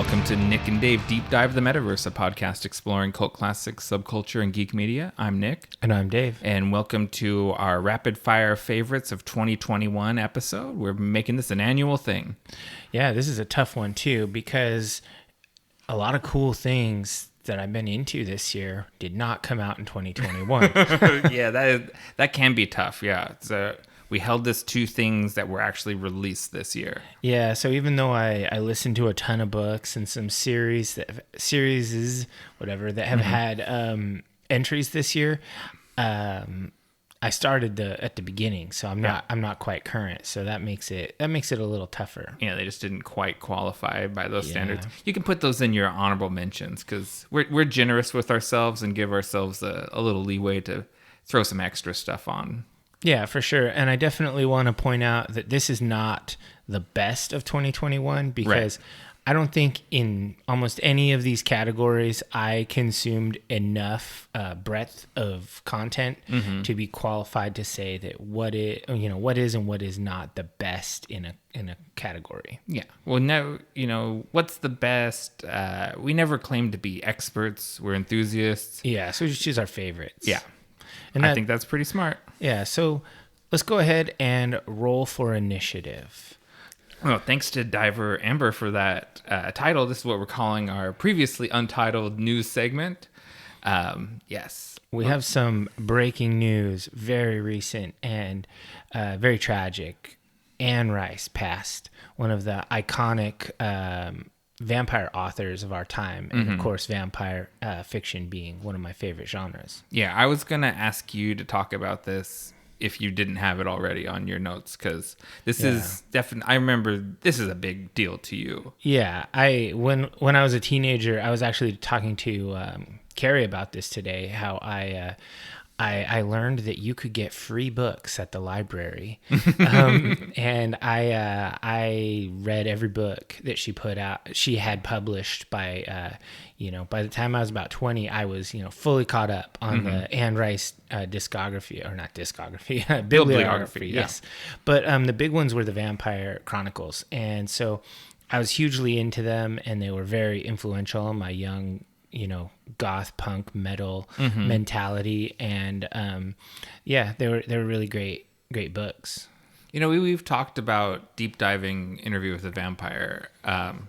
Welcome to Nick and Dave Deep Dive the Metaverse, a podcast exploring cult classics, subculture, and geek media. I'm Nick. And I'm Dave. And welcome to our rapid fire favorites of 2021 episode. We're making this an annual thing. Yeah, this is a tough one too, because a lot of cool things that I've been into this year did not come out in 2021. Yeah, that can be tough. Yeah. We held this to things that were actually released this year. Yeah, so even though I listened to a ton of books and some series that have had entries this year, I started at the beginning, so I'm not quite current. So that makes it a little tougher. Yeah, they just didn't quite qualify by those standards. You can put those in your honorable mentions because we're generous with ourselves and give ourselves a little leeway to throw some extra stuff on. Yeah, for sure. And I definitely want to point out that this is not the best of 2021 because I don't think in almost any of these categories I consumed enough breadth of content to be qualified to say that what is and what is not the best in a category. Yeah. Well, now, what's the best? We never claim to be experts. We're enthusiasts. Yeah, so we just choose our favorites. Yeah. And I think that's pretty smart. Yeah, so let's go ahead and roll for initiative. Well, thanks to Diver Amber for that title. This is what we're calling our previously untitled news segment. Yes. We have some breaking news, very recent and very tragic. Anne Rice passed, one of the iconic vampire authors of our time, and of course vampire fiction being one of my favorite genres. Yeah, I was gonna ask you to talk about this if you didn't have it already on your notes, because this is definitely, I remember this is a big deal to you. Yeah, when I was a teenager, I was actually talking to Carrie about this today, how I learned that you could get free books at the library, and I read every book that she had published by the time I was about 20, I was fully caught up on the Anne Rice bibliography. Yes, but the big ones were the Vampire Chronicles, and so I was hugely into them, and they were very influential in my young goth punk metal mentality, and they were really great books. We've talked about deep diving Interview with a Vampire.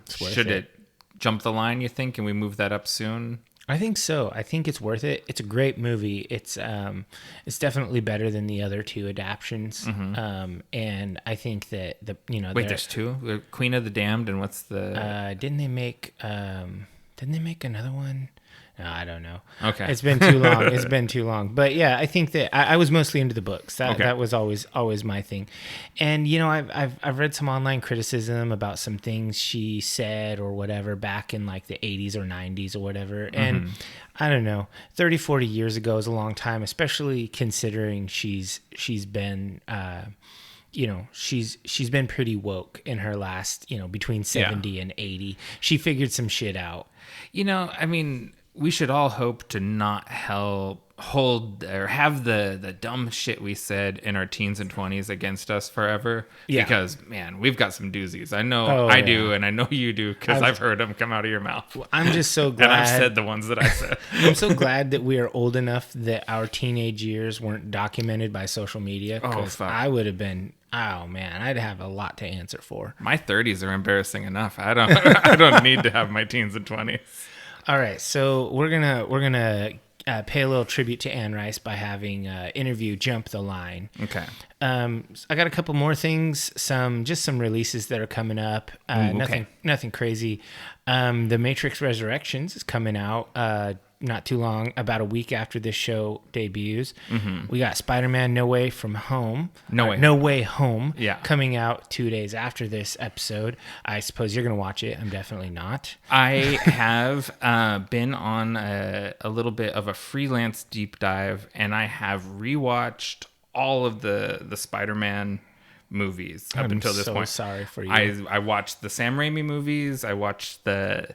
Should it jump the line, you think? Can we move that up soon? I think so. I think it's worth it. It's a great movie. It's definitely better than the other two adaptions. And I think that there's two? The Queen of the Damned, and what's the didn't they make another one? No, I don't know. Okay. It's been too long. But yeah, I think that I was mostly into the books. That was always my thing. And I've read some online criticism about some things she said or whatever back in like the 80s or 90s or whatever. And I don't know, 30, 40 years ago is a long time, especially considering she's been she's been pretty woke in her last, between 70 and 80. She figured some shit out. We should all hope to not hold or have the dumb shit we said in our teens and 20s against us forever. Yeah. Because, man, we've got some doozies. I know I do, and I know you do, because I've heard them come out of your mouth. I'm just so glad. And I've said the ones that I said. I'm so glad that we are old enough that our teenage years weren't documented by social media, because I would have been... Oh man, I'd have a lot to answer for. My 30s are embarrassing enough. I don't need to have my teens and 20s. All right, so we're gonna pay a little tribute to Anne Rice by having Interview jump the line. Okay. I got a couple more things, some releases that are coming up. Nothing crazy. The Matrix Resurrections is coming out not too long, about a week after this show debuts. We got Spider-Man No Way Home, coming out 2 days after this episode. I suppose you're going to watch it. I'm definitely not. I have been on a little bit of a freelance deep dive, and I have rewatched all of the Spider-Man movies up until this point. I'm so sorry for you. I watched the Sam Raimi movies. I watched the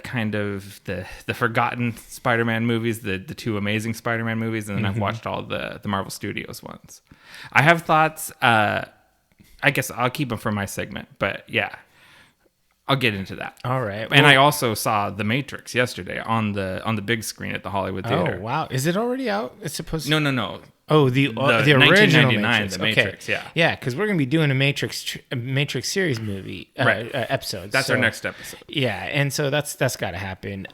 kind of the forgotten Spider-Man movies, the two Amazing Spider-Man movies, and then I've watched all the Marvel Studios ones. I have thoughts. I guess I'll keep them for my segment, but yeah, I'll get into that. All right. And I also saw The Matrix yesterday on the big screen at the Hollywood Theater. Oh wow! Is it already out? It's supposed to. No. Oh, the original 1999, Matrix. The Matrix, okay. Yeah, because we're gonna be doing a Matrix series movie episode. That's our next episode. Yeah, and so that's got to happen.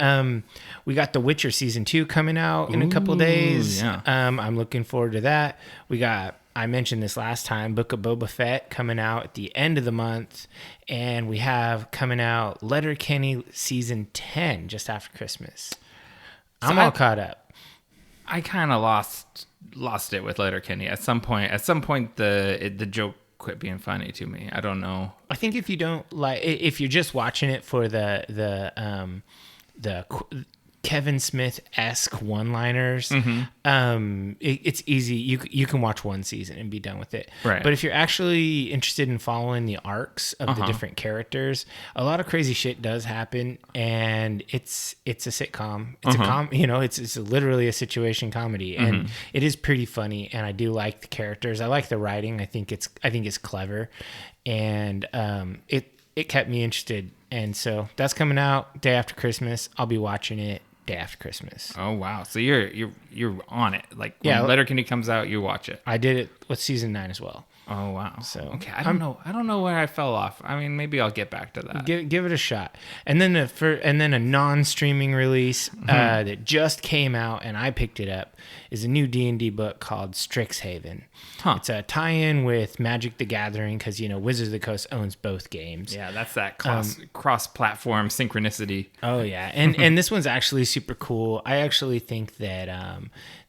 We got The Witcher season 2 coming out in a couple of days. Yeah. I'm looking forward to that. We got. I mentioned this last time, Book of Boba Fett coming out at the end of the month, and we have coming out Letterkenny season 10 just after Christmas. So I'm all caught up. I kind of lost it with Letterkenny at some point. At some point, the joke quit being funny to me. I don't know. I think if you don't if you're just watching it for the Kevin Smith-esque one-liners, it's easy. You can watch one season and be done with it. Right. But if you're actually interested in following the arcs of the different characters, a lot of crazy shit does happen, and it's a sitcom. It's it's literally a situation comedy, and it is pretty funny. And I do like the characters. I like the writing. I think it's clever, and it kept me interested. And so that's coming out day after Christmas. I'll be watching it day after Christmas. Oh wow! So you're on it. Like when Yeah, Letterkenny comes out, you watch it. I did it with season 9 as well. Oh wow! So okay, I don't know where I fell off. I mean, maybe I'll get back to that. Give it a shot. And then a non-streaming release that just came out, and I picked it up, is a new D&D book called Strixhaven. It's a tie-in with Magic the Gathering because Wizards of the Coast owns both games. Yeah, that's that cross-platform synchronicity. Oh yeah, and this one's actually super cool. I actually think that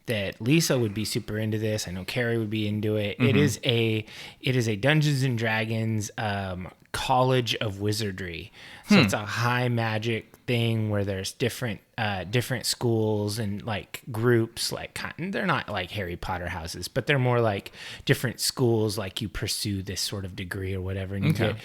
that Lisa would be super into this. I know Carrie would be into it. It is a Dungeons and Dragons College of Wizardry. So it's a high magic thing where there's different schools and like groups. Like they're not like Harry Potter houses, but they're more like different schools. Like you pursue this sort of degree or whatever, and you get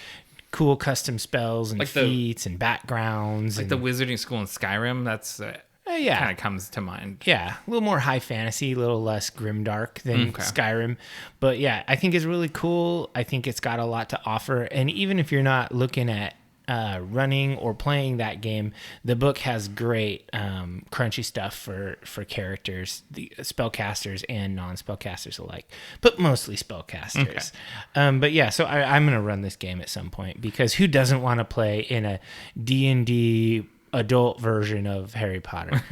cool custom spells and like feats and backgrounds. Like the wizarding school in Skyrim. That's kind of comes to mind. Yeah, a little more high fantasy, a little less grimdark than Skyrim. But yeah, I think it's really cool. I think it's got a lot to offer. And even if you're not looking at running or playing that game, the book has great crunchy stuff for characters, the spellcasters and non-spellcasters alike, but mostly spellcasters. But yeah, so I'm going to run this game at some point because who doesn't want to play in a D&D adult version of Harry Potter?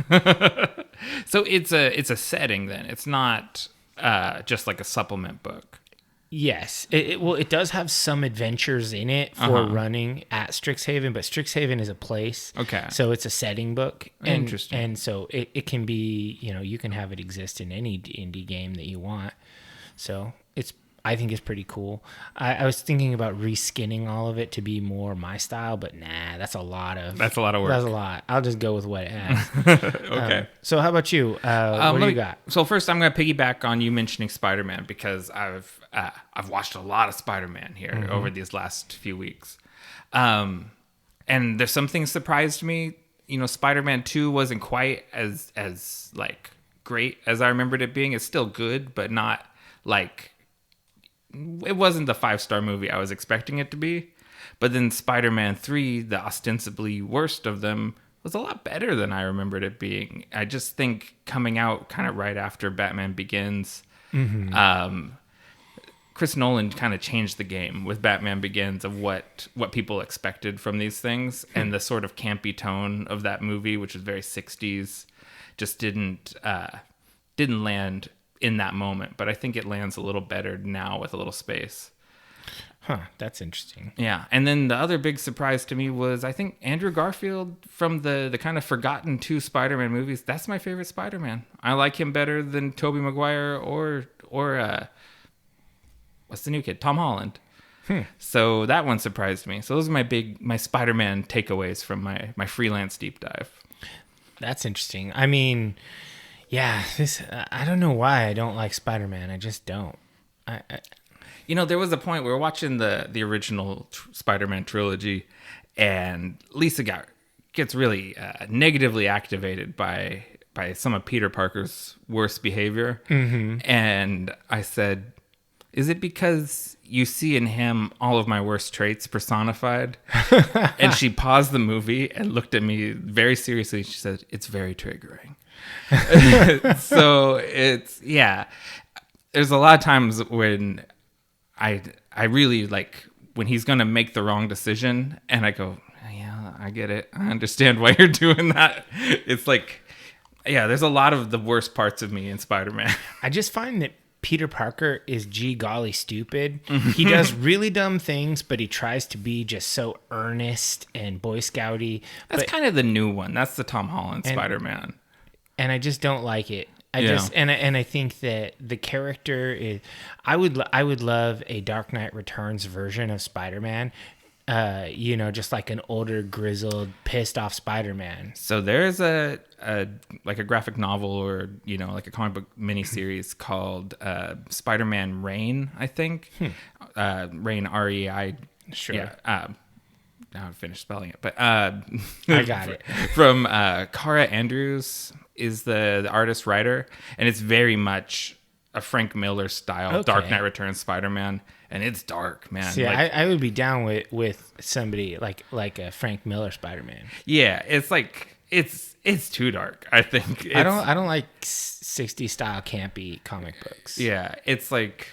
So it's a setting then. It's not just like a supplement book. Yes. It does have some adventures in it for running at Strixhaven, but Strixhaven is a place. Okay. So it's a setting book. Interesting. And so it can be, you can have it exist in any D&D game that you want. So I think it's pretty cool. I was thinking about reskinning all of it to be more my style, but nah, that's a lot of work. That's a lot. I'll just go with what it has. Okay. So how about you? What do you got? So first, I'm going to piggyback on you mentioning Spider-Man because I've watched a lot of Spider-Man here over these last few weeks, and there's some things surprised me. Spider-Man 2 wasn't quite as like great as I remembered it being. It's still good, but not like. It wasn't the 5-star movie I was expecting it to be. But then Spider-Man 3, the ostensibly worst of them, was a lot better than I remembered it being. I just think coming out kind of right after Batman Begins, Chris Nolan kind of changed the game with Batman Begins of what people expected from these things. And the sort of campy tone of that movie, which was very 60s, just didn't land in that moment, but I think it lands a little better now with a little space. That's interesting. Yeah, and then the other big surprise to me was I think Andrew Garfield from the kind of forgotten 2 Spider-Man movies. That's my favorite Spider-Man. I like him better than Tobey Maguire or what's the new kid? Tom Holland. So that one surprised me. So those are my Spider-Man takeaways from my freelance deep dive. That's interesting. I mean, yeah, I don't know why I don't like Spider-Man. I just don't. There was a point we were watching the original Spider-Man trilogy, and Lisa gets really negatively activated by some of Peter Parker's worst behavior. And I said, Is it because you see in him all of my worst traits personified? And she paused the movie and looked at me very seriously. She said, "It's very triggering." So it's, yeah. There's a lot of times when I really like when he's going to make the wrong decision and I go, "Yeah, I get it. I understand why you're doing that." It's like, yeah, there's a lot of the worst parts of me in Spider-Man. I just find that Peter Parker is gee golly stupid. He does really dumb things, but he tries to be just so earnest and Boy Scouty. That's kind of the new one. That's the Tom Holland Spider-Man. And I just don't like it. I think that the character is. I would love a Dark Knight Returns version of Spider-Man. Just like an older, grizzled, pissed off Spider-Man. So there's a graphic novel or, like a comic book miniseries called Spider-Man Reign, I think. Reign, R-E-I. Sure. Yeah. Now I've finished spelling it, but I got it. From Kara Andrews is the artist writer, and it's very much a Frank Miller style Dark Knight Returns Spider-Man. And it's dark, man. See, I would be down with somebody like a Frank Miller Spider-Man. Yeah, it's like it's too dark, I think. I don't like 60s style campy comic books. Yeah, it's like,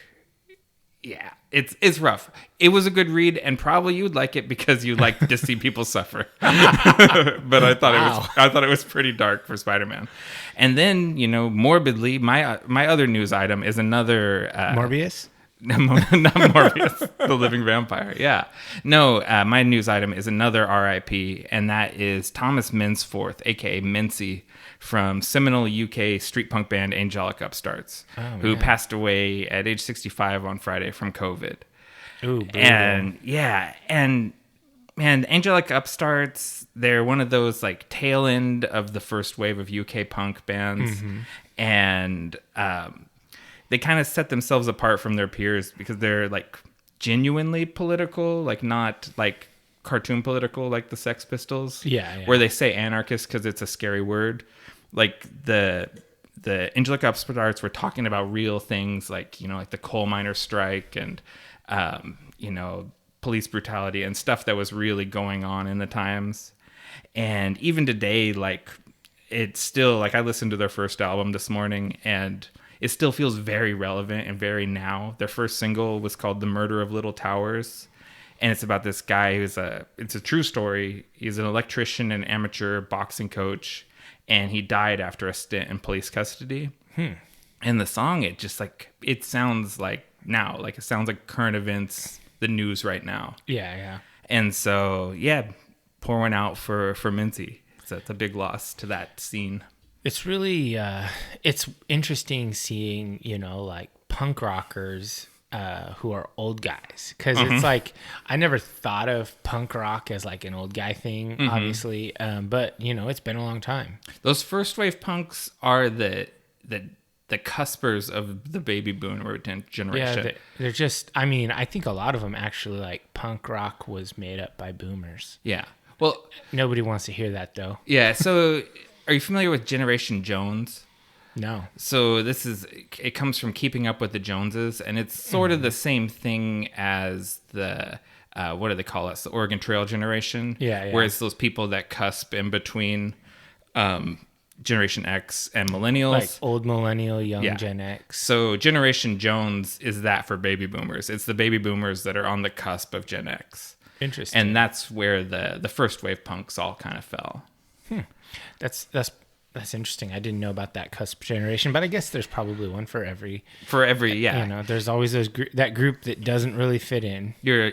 yeah, it's rough. It was a good read, and probably you would like it because you like to see people suffer. But I thought it was pretty dark for Spider-Man. And then, morbidly, my other news item is another Morbius. Not Morbius, the living vampire. Yeah. No, my news item is another RIP, and that is Thomas Minsforth, a.k.a. Mincy, from seminal UK street punk band Angelic Upstarts, who passed away at age 65 on Friday from COVID. Ooh, and man, Angelic Upstarts, they're one of those like tail end of the first wave of UK punk bands. Mm-hmm. And they kind of set themselves apart from their peers because they're like genuinely political, like not like cartoon political like the Sex Pistols. Yeah. Where they say anarchist because it's a scary word. Like the Angelic Upstarts were talking about real things like, like the coal miner strike and, police brutality and stuff that was really going on in the times. And even today, like it's still like I listened to their first album this morning and it still feels very relevant and very now. Their first single was called The Murder of Little Towers. And it's about this guy it's a true story. He's an electrician and amateur boxing coach. And he died after a stint in police custody. And the song, it sounds like now, like it sounds like current events, the news right now. Yeah. And so, yeah, pour one out for Mincy. So it's a big loss to that scene. It's really, it's interesting seeing, like punk rockers who are old guys. Because it's like, I never thought of punk rock as like an old guy thing, obviously. But, it's been a long time. Those first wave punks are the cuspers of the baby boomer generation. Yeah, they're just, I think a lot of them actually like punk rock was made up by boomers. Yeah. Well, nobody wants to hear that though. Yeah. So are you familiar with Generation Jones? No. So it comes from Keeping Up with the Joneses, and it's sort of the same thing as the, what do they call us? The Oregon Trail generation. Yeah. Whereas those people that cusp in between Generation X and millennials. Like old millennial, young Gen X. So Generation Jones is that for baby boomers. It's the baby boomers that are on the cusp of Gen X. Interesting. And that's where the first wave punks all kind of fell. That's interesting. I didn't know about that cusp generation, but I guess there's probably one for every. Yeah. There's always that group that doesn't really fit in. Your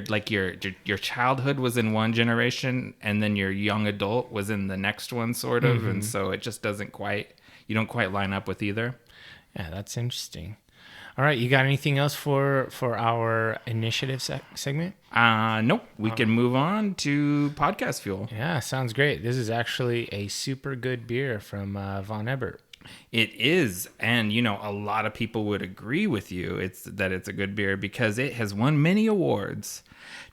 like your childhood was in one generation, and then your young adult was in the next one, sort of, and so it just you don't quite line up with either. Yeah, that's interesting. All right, you got anything else for our initiative segment? Nope. We can move on to Podcast Fuel. Yeah, sounds great. This is actually a super good beer from Von Ebert. It is, and a lot of people would agree with you. It's a good beer because it has won many awards.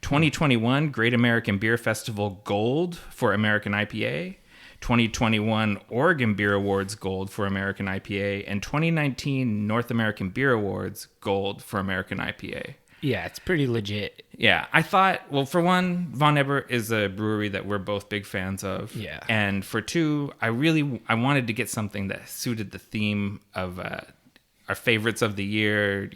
2021 Great American Beer Festival Gold for American IPA. 2021 Oregon Beer Awards Gold for American IPA, and 2019 North American Beer Awards Gold for American IPA. Yeah, it's pretty legit. Yeah, I thought, well, for one, Von Ebert is a brewery that we're both big fans of. Yeah. And for two, I wanted to get something that suited the theme of our favorites of the year,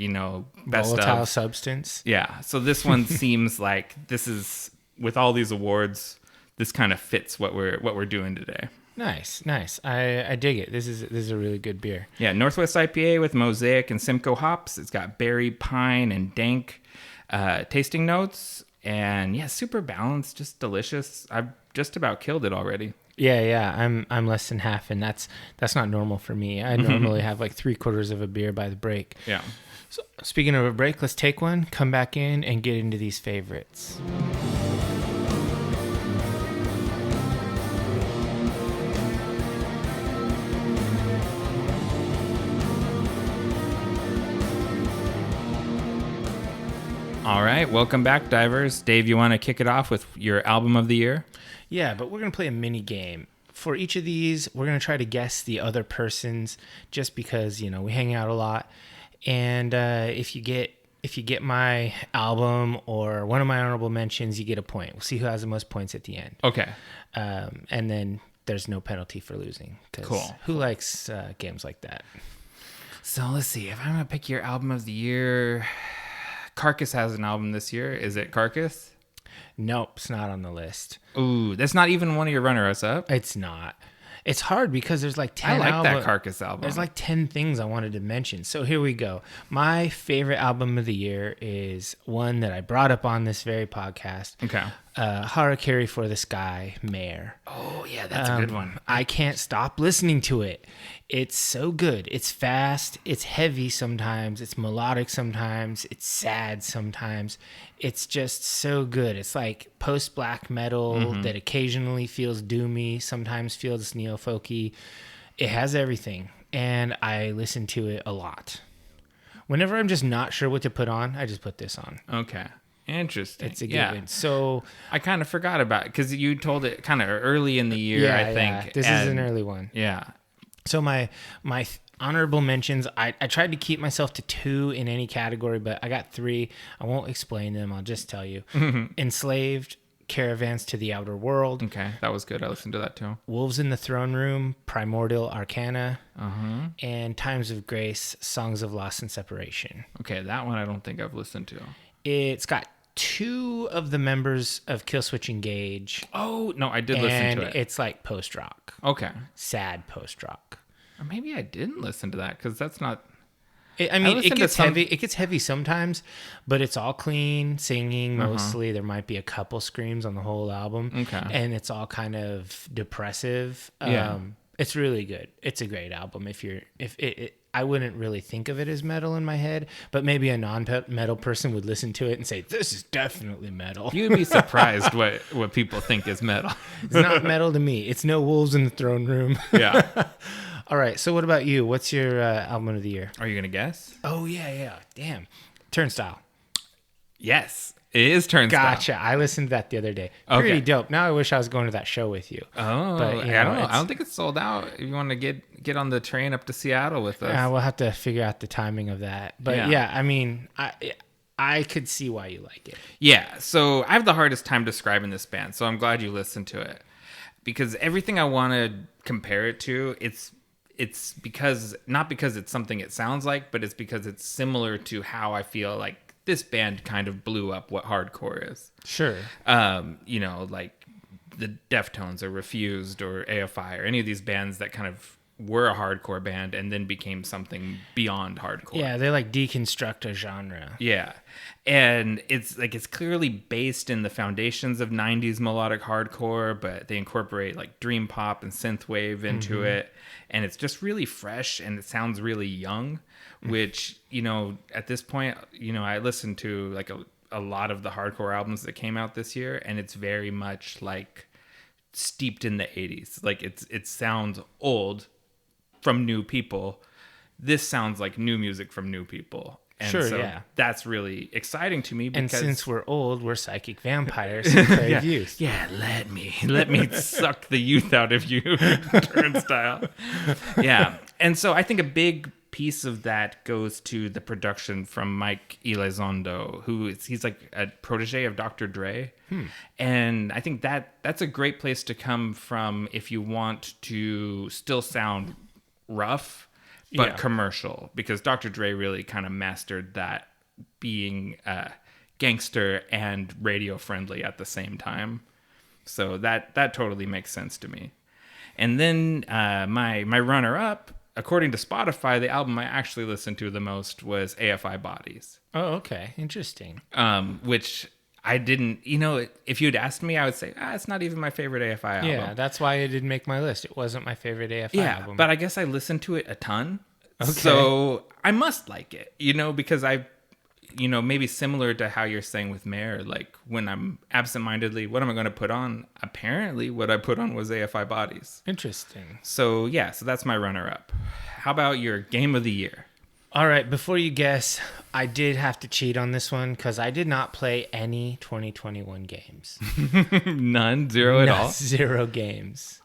best Volatile of. substance. Yeah, so this one seems like this is, with all these awards, this kind of fits what we're doing today. Nice. I dig it. This is a really good beer. Yeah, Northwest IPA with Mosaic and Simcoe hops. It's got berry, pine, and dank tasting notes. And yeah, super balanced, just delicious. I've just about killed it already. Yeah. I'm less than half, and that's not normal for me. I normally have like 3/4 of a beer by the break. Yeah. So speaking of a break, let's take one, come back in, and get into these favorites. All right, welcome back, divers. Dave, you want to kick it off with your album of the year? Yeah, but we're going to play a mini game. For each of these, we're going to try to guess the other person's, just because, we hang out a lot. And if you get my album or one of my honorable mentions, you get a point. We'll see who has the most points at the end. Okay. And then there's no penalty for losing. Cool. Who likes games like that? So let's see. If I'm going to pick your album of the year, Carcass has an album this year. Is it Carcass? Nope, it's not on the list. Ooh, that's not even one of your runners up. It's not. It's hard because there's like 10 I like that Carcass album. There's like 10 things I wanted to mention. So here we go. My favorite album of the year is one that I brought up on this very podcast. Okay. Harakiri for the Sky, Mare. Oh, yeah, that's a good one. I can't stop listening to it. It's so good. It's fast. It's heavy sometimes. It's melodic sometimes. It's sad sometimes. It's just so good. It's like post-black metal that occasionally feels doomy, sometimes feels neo-folky. It has everything, and I listen to it a lot. Whenever I'm just not sure what to put on, I just put this on. Okay. Interesting. It's a good one. So I kind of forgot about it because you told it kind of early in the year, I think. Yeah. This is an early one. Yeah. So my honorable mentions, I tried to keep myself to 2 in any category, but I got 3. I won't explain them. I'll just tell you. Enslaved, Caravans to the Outer World. Okay, that was good. I listened to that too. Wolves in the Throne Room, Primordial Arcana, and Times of Grace, Songs of Loss and Separation. Okay, that one I don't think I've listened to. It's got 2 of the members of Killswitch Engage. Oh, no, I did listen to it. And it's like post-rock. Okay. Sad post-rock. Or maybe I didn't listen to that because that's not... It gets heavy. It gets heavy sometimes, but it's all clean singing mostly. There might be a couple screams on the whole album. Okay. And it's all kind of depressive. Yeah. It's really good. It's a great album. I wouldn't really think of it as metal in my head, but maybe a non-metal person would listen to it and say, "This is definitely metal." You'd be surprised what people think is metal. It's not metal to me. It's no Wolves in the Throne Room. Yeah. All right. So what about you? What's your album of the year? Are you going to guess? Oh, yeah. Damn. Turnstile. Yes. It is Turnstile. Gotcha. I listened to that the other day. Pretty dope. Now I wish I was going to that show with you. Oh, but, I don't know. I don't think it's sold out. If you want to get on the train up to Seattle with us. We'll have to figure out the timing of that. But yeah I mean, I could see why you like it. Yeah. So I have the hardest time describing this band. So I'm glad you listened to it. Because everything I want to compare it to, it's because, not because it's something it sounds like, but it's because it's similar to how I feel like this band kind of blew up what hardcore is. Sure. Like the Deftones or Refused or AFI or any of these bands that kind of were a hardcore band and then became something beyond hardcore. Yeah, they like deconstruct a genre. Yeah. And it's clearly based in the foundations of 90s melodic hardcore, but they incorporate like dream pop and synthwave into it. And it's just really fresh and it sounds really young, which, at this point, I listened to like a lot of the hardcore albums that came out this year, and it's very much like steeped in the 80s. Like it sounds old from new people. This sounds like new music from new people. And sure, so yeah. that's really exciting to me. Because, and since we're old, we're psychic vampires who crave youth. Yeah, let me suck the youth out of you, Turnstile. Yeah. And so I think a big piece of that goes to the production from Mike Elizondo, he's like a protege of Dr. Dre. And I think that's a great place to come from if you want to still sound rough but commercial, because Dr. Dre really kind of mastered that, being gangster and radio friendly at the same time. So that totally makes sense to me. And then my runner up, according to Spotify, the album I actually listened to the most was AFI Bodies. Oh, okay. Interesting. Which I didn't, if you'd asked me, I would say, it's not even my favorite AFI album. Yeah, that's why it didn't make my list. It wasn't my favorite AFI album. But I guess I listened to it a ton. Okay. So I must like it, because maybe similar to how you're saying with Mayor, like when I'm absentmindedly, what am I going to put on? Apparently what I put on was AFI Bodies. Interesting. So so that's my runner up. How about your game of the year? All right, before you guess, I did have to cheat on this one because I did not play any 2021 games. None? Zero at all? 0 games.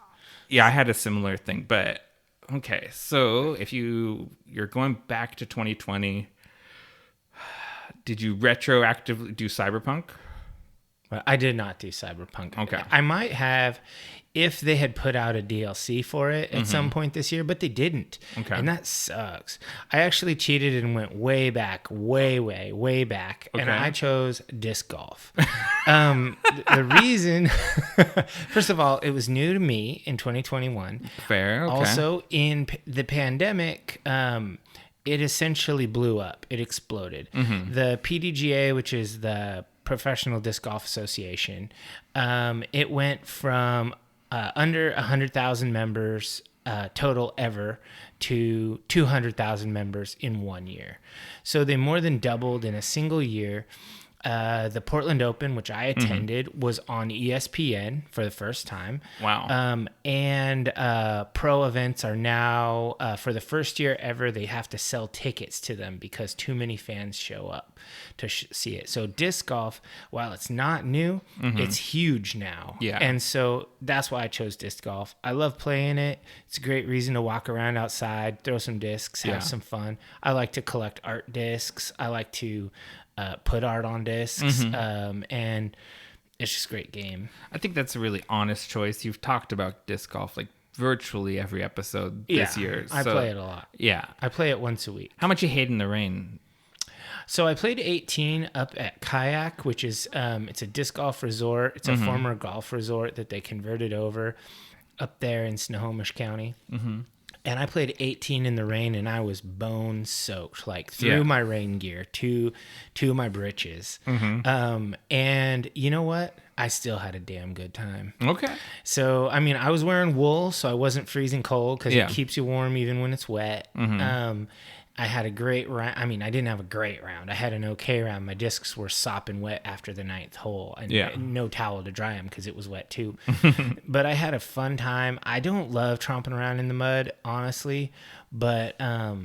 Yeah, I had a similar thing, but okay. So if you're going back to 2020, did you retroactively do Cyberpunk? I did not do Cyberpunk. Okay. I might have if they had put out a DLC for it at some point this year, but they didn't. Okay. And that sucks. I actually cheated and went way back, way back. Okay. And I chose disc golf. The reason, first of all, it was new to me in 2021. Fair. Okay. Also, in the pandemic, it essentially blew up. It exploded. The PDGA, which is the Professional Disc Golf Association, it went from under 100,000 members total ever to 200,000 members in 1 year. So they more than doubled in a single year. The Portland Open, which I attended, was on ESPN for the first time. Wow. And pro events are now, for the first year ever, they have to sell tickets to them because too many fans show up to see it. So disc golf, while it's not new, it's huge now. Yeah. And so that's why I chose disc golf. I love playing it. It's a great reason to walk around outside, throw some discs, have some fun. I like to collect art discs. I like to put art on discs, and it's just a great game. I think that's a really honest choice. You've talked about disc golf like virtually every episode this year. I play it a lot. Yeah. I play it once a week. How much you hate in the rain? So I played 18 up at Kayak, which is it's a disc golf resort. It's a former golf resort that they converted over up there in Snohomish County. And I played 18 in the rain, and I was bone soaked, like through my rain gear to my britches. And you know what? I still had a damn good time. Okay. So, I mean, I was wearing wool, so I wasn't freezing cold because it keeps you warm even when it's wet. I had a great round. I mean, I didn't have a great round. I had an okay round. My discs were sopping wet after the 9th hole, and no towel to dry them because it was wet too. But I had a fun time. I don't love tromping around in the mud, honestly, but I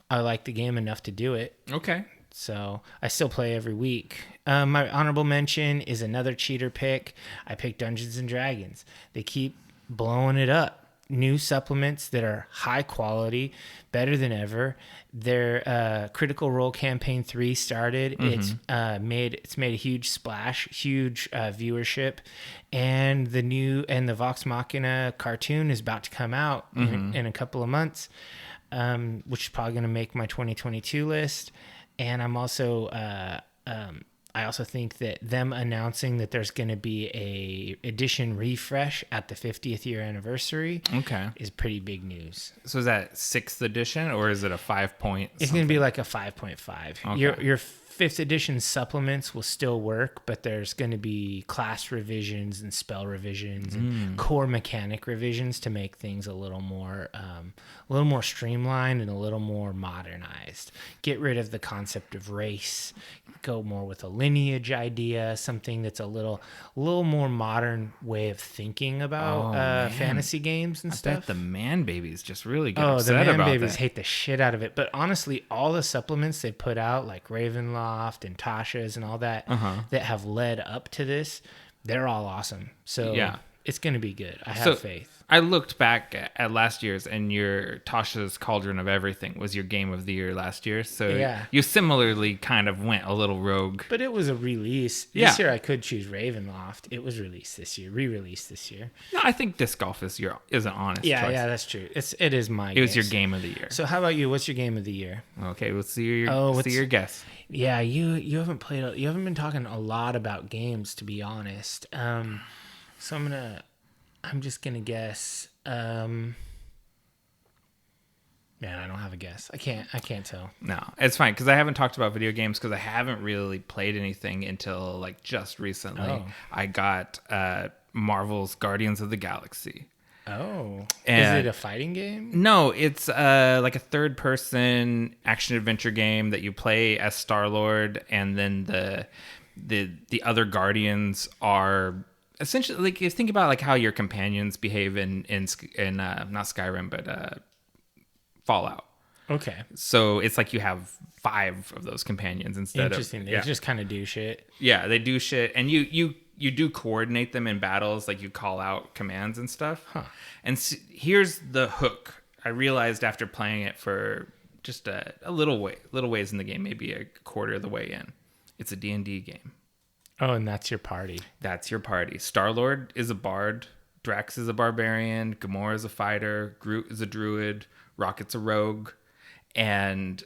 like the game enough to do it. Okay. So I still play every week. My honorable mention is another cheater pick. I picked Dungeons and Dragons. They keep blowing it up. New supplements that are high quality, better than ever. Their Critical Role Campaign 3 started. It's made a huge splash, huge viewership, and the Vox Machina cartoon is about to come out in a couple of months, which is probably going to make my 2022 list. And I'm also I also think that them announcing that there's going to be a edition refresh at the 50th year anniversary is pretty big news. So is that 6th edition or is it a 5 point? It's going to be like a 5.5. Okay. Your fifth edition supplements will still work, but there's going to be class revisions and spell revisions and core mechanic revisions to make things a little more streamlined and a little more modernized. Get rid of the concept of race, go more with a lineage idea, something that's a little more modern way of thinking about fantasy games and stuff. I bet the man babies just really get upset about that. The man babies hate the shit out of it. But honestly, all the supplements they put out, like Ravenloft and Tasha's and all that, that have led up to this, they're all awesome. So it's going to be good. I have faith. I looked back at last year's, and your Tasha's Cauldron of Everything was your game of the year last year. So you similarly kind of went a little rogue. But it was a release. This year I could choose Ravenloft. It was released this year, re-released this year. No, I think Disc Golf is an honest choice. Yeah, that's true. It is my It was your game of the year. So how about you? What's your game of the year? Okay, let's see your guess. Yeah, you haven't been talking a lot about games, to be honest. So I'm just gonna guess. Man, I don't have a guess. I can't tell. No, it's fine because I haven't talked about video games because I haven't really played anything until like just recently. Oh. I got Marvel's Guardians of the Galaxy. Oh, is it a fighting game? No, it's like a third-person action-adventure game that you play as Star-Lord, and then the other Guardians are essentially like you think about like how your companions behave in not Skyrim but Fallout. Okay. So it's like you have 5 of those companions instead. Interesting. They just kind of do shit. Yeah, they do shit, and you do coordinate them in battles, like you call out commands and stuff. Huh. And here's the hook. I realized after playing it for just a little ways in the game, maybe a quarter of the way in, it's a D&D game. Oh, and that's your party. That's your party. Star-Lord is a bard. Drax is a barbarian. Gamora is a fighter. Groot is a druid. Rocket's a rogue. And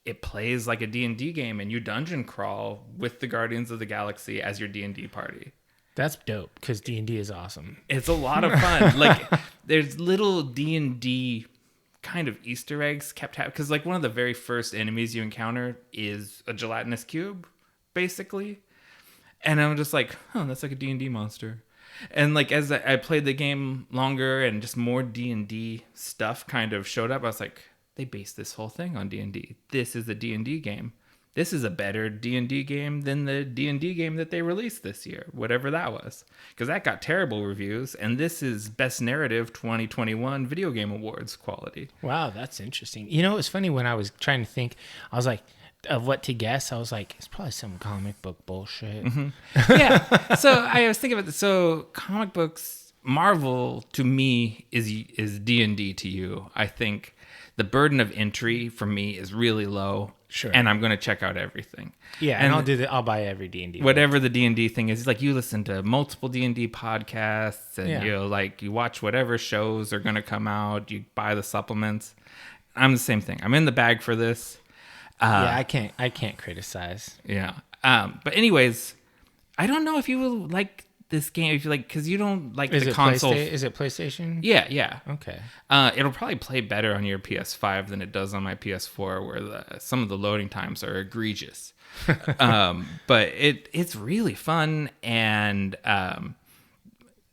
it plays like a D&D game, and you dungeon crawl with the Guardians of the Galaxy as your D&D party. That's dope, because D&D is awesome. It's a lot of fun. Like, there's little D&D kind of Easter eggs kept happening. Because, like, one of the very first enemies you encounter is a gelatinous cube, basically. And I'm just like, that's like a D&D monster. And like as I played the game longer and just more D&D stuff kind of showed up, I was like, they based this whole thing on D&D. This is a D&D game. This is a better D&D game than the D&D game that they released this year, whatever that was. Because that got terrible reviews, and this is Best Narrative 2021 Video Game Awards quality. Wow, that's interesting. You know, it was funny when I was trying to think, I was like, of what to guess, I was like, it's probably some comic book bullshit. Mm-hmm. Yeah. So I was thinking about this. So comic books, Marvel to me is D&D to you. I think the burden of entry for me is really low. Sure. And I'm going to check out everything. Yeah, and I'll buy every D&D. Whatever the D&D thing is, like you listen to multiple D&D podcasts, and you watch whatever shows are going to come out. You buy the supplements. I'm the same thing. I'm in the bag for this. I can't criticize. Yeah. But anyways, I don't know if you will like this game, if you like, because you don't like the console. Is it PlayStation? Yeah. Okay. It'll probably play better on your PS5 than it does on my PS4, where some of the loading times are egregious. But it's really fun, and Square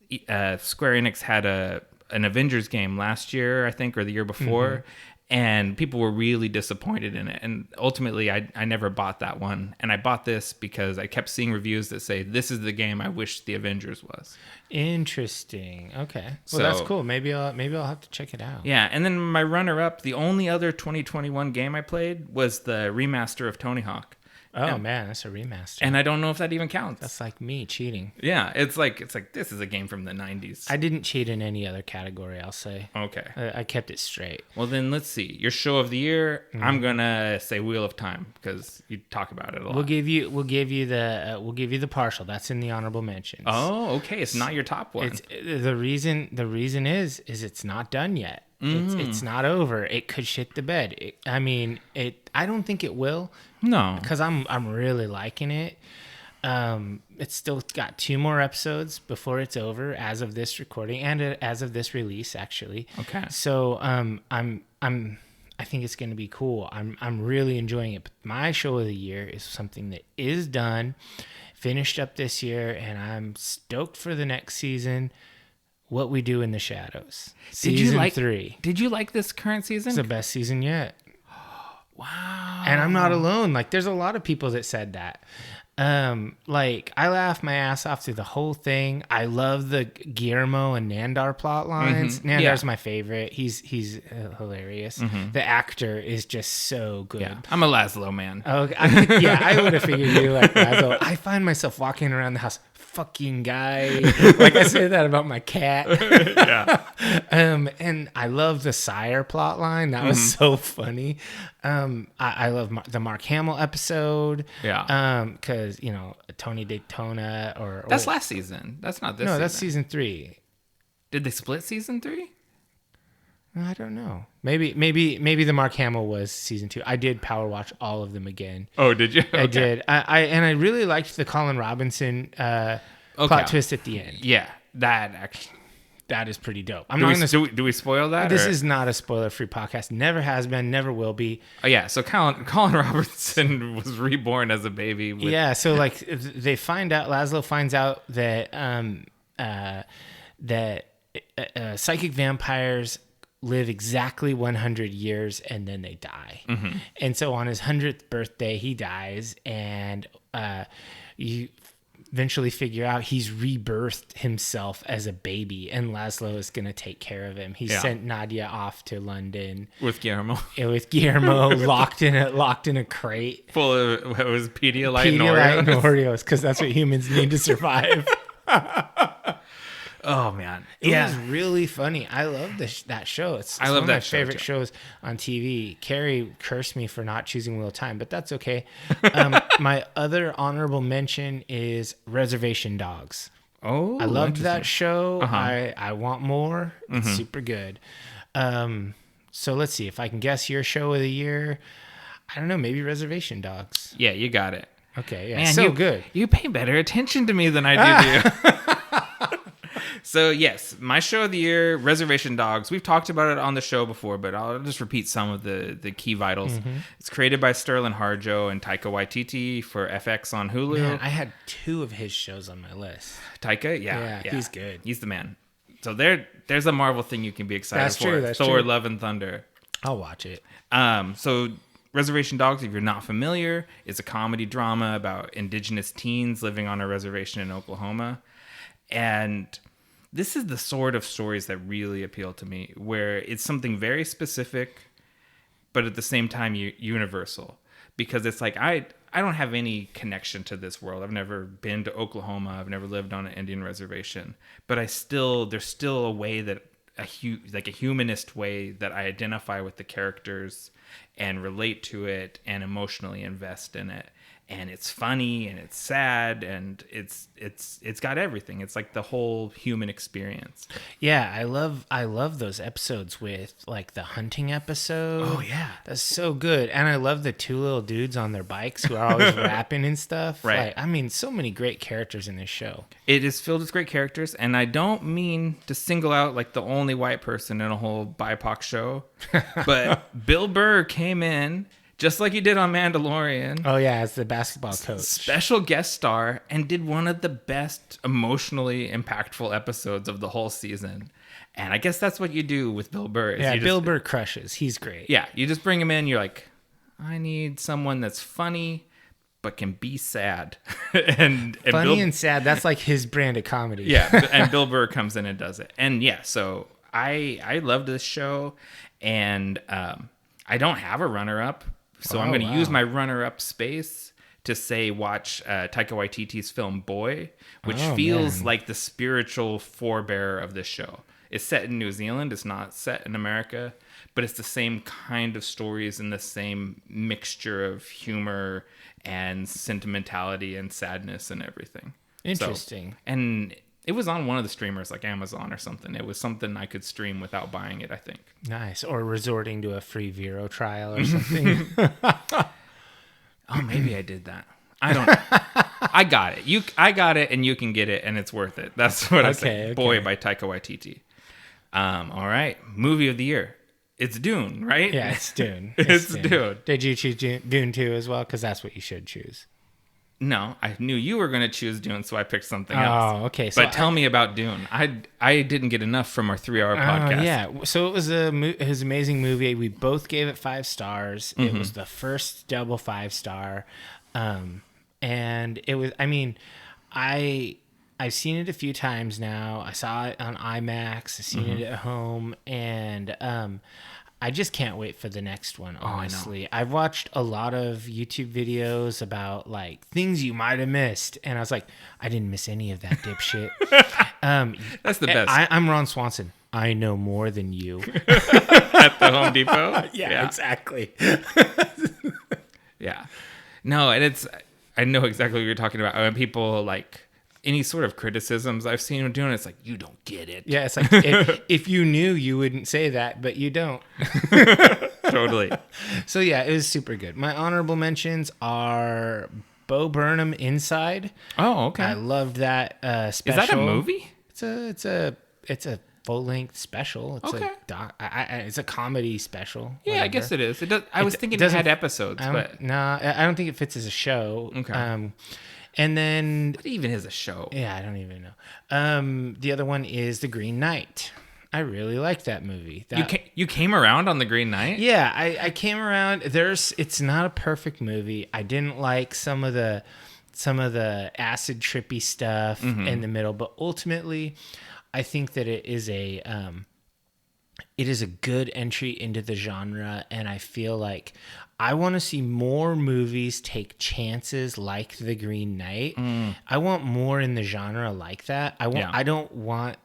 Enix had an Avengers game last year, I think, or the year before. Mm-hmm. And people were really disappointed in it. And ultimately, I never bought that one. And I bought this because I kept seeing reviews that say, this is the game I wish the Avengers was. Interesting. Okay. Well, that's cool. Maybe I'll have to check it out. Yeah. And then my runner-up, the only other 2021 game I played was the remaster of Tony Hawk. Oh, man, that's a remaster. And I don't know if that even counts. That's like me cheating. Yeah, it's like this is a game from the 90s. I didn't cheat in any other category, I'll say. Okay. I kept it straight. Well, then let's see. Your show of the year, I'm going to say Wheel of Time because you talk about it a lot. We'll give you the partial. That's in the honorable mentions. Oh, okay. It's not your top one. It's the reason is it's not done yet. It's not over. It could shit the bed. I don't think it will. No, because I'm really liking it. It's still got 2 more episodes before it's over, as of this recording and as of this release, actually. Okay. So I'm I think it's going to be cool. I'm really enjoying it. But my show of the year is something that is done, finished up this year, and I'm stoked for the next season. What We Do in the Shadows. Season 3. Did you like this current season? It's the best season yet. Wow. And I'm not alone. Like, there's a lot of people that said that. Like, I laughed my ass off through the whole thing. I love the Guillermo and Nandar plot lines. Mm-hmm. Nandar's my favorite. He's hilarious. Mm-hmm. The actor is just so good. Yeah, I'm a Laszlo man. Oh, I would have figured you like Laszlo. I find myself walking around the house, fucking guy. Like, I say that about my cat. Yeah. And I love the Sire plot line. That was so funny. I love the Mark Hamill episode. Yeah. Because, Tony Daytona That's last season. That's not this season. No, that's season 3. Did they split season 3? I don't know. Maybe the Mark Hamill was season 2. I did power watch all of them again. Oh, did you? Okay. I did. I really liked the Colin Robinson plot twist at the end. Yeah, that is pretty dope. Do we spoil that? This is not a spoiler-free podcast. Never has been. Never will be. Oh yeah. So Colin Robertson was reborn as a baby. So like they find out. Laszlo finds out that psychic vampires live exactly 100 years and then they die. Mm-hmm. And so on his 100th birthday, he dies, and you eventually figure out he's rebirthed himself as a baby, and Laszlo is going to take care of him. He sent Nadia off to London with Guillermo. locked in a crate full of what was Pedialyte and Oreos, because that's what humans need to survive. Oh man, it was really funny. I love that show. It's one of my favorite shows on TV. Carrie cursed me for not choosing Wheel of Time, but that's okay. My other honorable mention is Reservation Dogs. Oh, I loved that show. Uh-huh. I want more. It's super good. So let's see if I can guess your show of the year. I don't know, maybe Reservation Dogs. Yeah, you got it. Okay, yeah, Man, good. You pay better attention to me than I do to you. So yes, my show of the year, Reservation Dogs. We've talked about it on the show before, but I'll just repeat some of the key vitals. Mm-hmm. It's created by Sterling Harjo and Taika Waititi for FX on Hulu. Man, I had 2 of his shows on my list. Taika, yeah, he's good. He's the man. So there's a Marvel thing you can be excited for. That's Thor: true. Love and Thunder. I'll watch it. So Reservation Dogs, if you're not familiar, is a comedy drama about indigenous teens living on a reservation in Oklahoma. And this is the sort of stories that really appeal to me, where it's something very specific, but at the same time universal. Because it's like, I don't have any connection to this world. I've never been to Oklahoma. I've never lived on an Indian reservation. But there's still a way that a humanist way that I identify with the characters and relate to it and emotionally invest in it. And it's funny and it's sad and it's got everything. It's like the whole human experience. Yeah, I love those episodes with like the hunting episode. Oh yeah, that's so good. And I love the 2 little dudes on their bikes who are always rapping and stuff. Right. Like, I mean, so many great characters in this show. It is filled with great characters, and I don't mean to single out like the only white person in a whole BIPOC show, but Bill Burr came in. Just like he did on Mandalorian. Oh, yeah, as the basketball coach. Special guest star, and did one of the best emotionally impactful episodes of the whole season. And I guess that's what you do with Bill Burr. Yeah, Bill Burr crushes. He's great. Yeah, you just bring him in, you're like, I need someone that's funny, but can be sad. and funny and sad, that's like his brand of comedy. Yeah, and Bill Burr comes in and does it. And yeah, so I love this show, and I don't have a runner-up. So I'm going to use my runner-up space to say watch Taika Waititi's film Boy, which feels like the spiritual forebearer of this show. It's set in New Zealand. It's not set in America, but it's the same kind of stories and the same mixture of humor and sentimentality and sadness and everything. Interesting. So, and it was on one of the streamers like Amazon or something. It was something I could stream without buying it, I think. Nice. Or resorting to a free Vero trial or something. Oh, maybe I did that. I don't know. I got it. I got it, and you can get it, and it's worth it. That's what I say. Okay. Boy by Taika Waititi. All right. Movie of the year. it's Dune, right? Yeah, it's Dune. It's Dune. Did you choose Dune 2 as well? Because that's what you should choose. No, I knew you were going to choose Dune, so I picked something else. Oh, okay. So but tell me about Dune. I didn't get enough from our 3-hour podcast. Yeah. So it was his amazing movie. We both gave it 5 stars. It was the first double 5-star. And it was, I mean, I've seen it a few times now. I saw it on IMAX. I've seen it at home. And I just can't wait for the next one, honestly. I've watched a lot of YouTube videos about like things you might have missed. And I was like, I didn't miss any of that dipshit. That's the best. I'm Ron Swanson. I know more than you. At the Home Depot? Yeah, exactly. Yeah. No, and I know exactly what you're talking about. When people like any sort of criticisms I've seen him doing, it's like, you don't get it. Yeah, it's like, if you knew, you wouldn't say that, but you don't. Totally. So yeah, it was super good. My honorable mentions are Bo Burnham Inside. Oh, okay. I loved that special. Is that a movie? It's a full-length special. It's Okay. It's a comedy special. Yeah, whatever. I guess it is. I was thinking it had episodes, but no, I don't think it fits as a show. Okay. And then what even is a show? yeah, I don't even know. The other one is The Green Knight. I really liked that movie. You came around on The Green Knight? Yeah, I came around. It's not a perfect movie. I didn't like some of the acid trippy stuff in the middle, but ultimately, I think that it is a good entry into the genre, and I feel like I want to see more movies take chances like The Green Knight. I want more in the genre like that. I don't want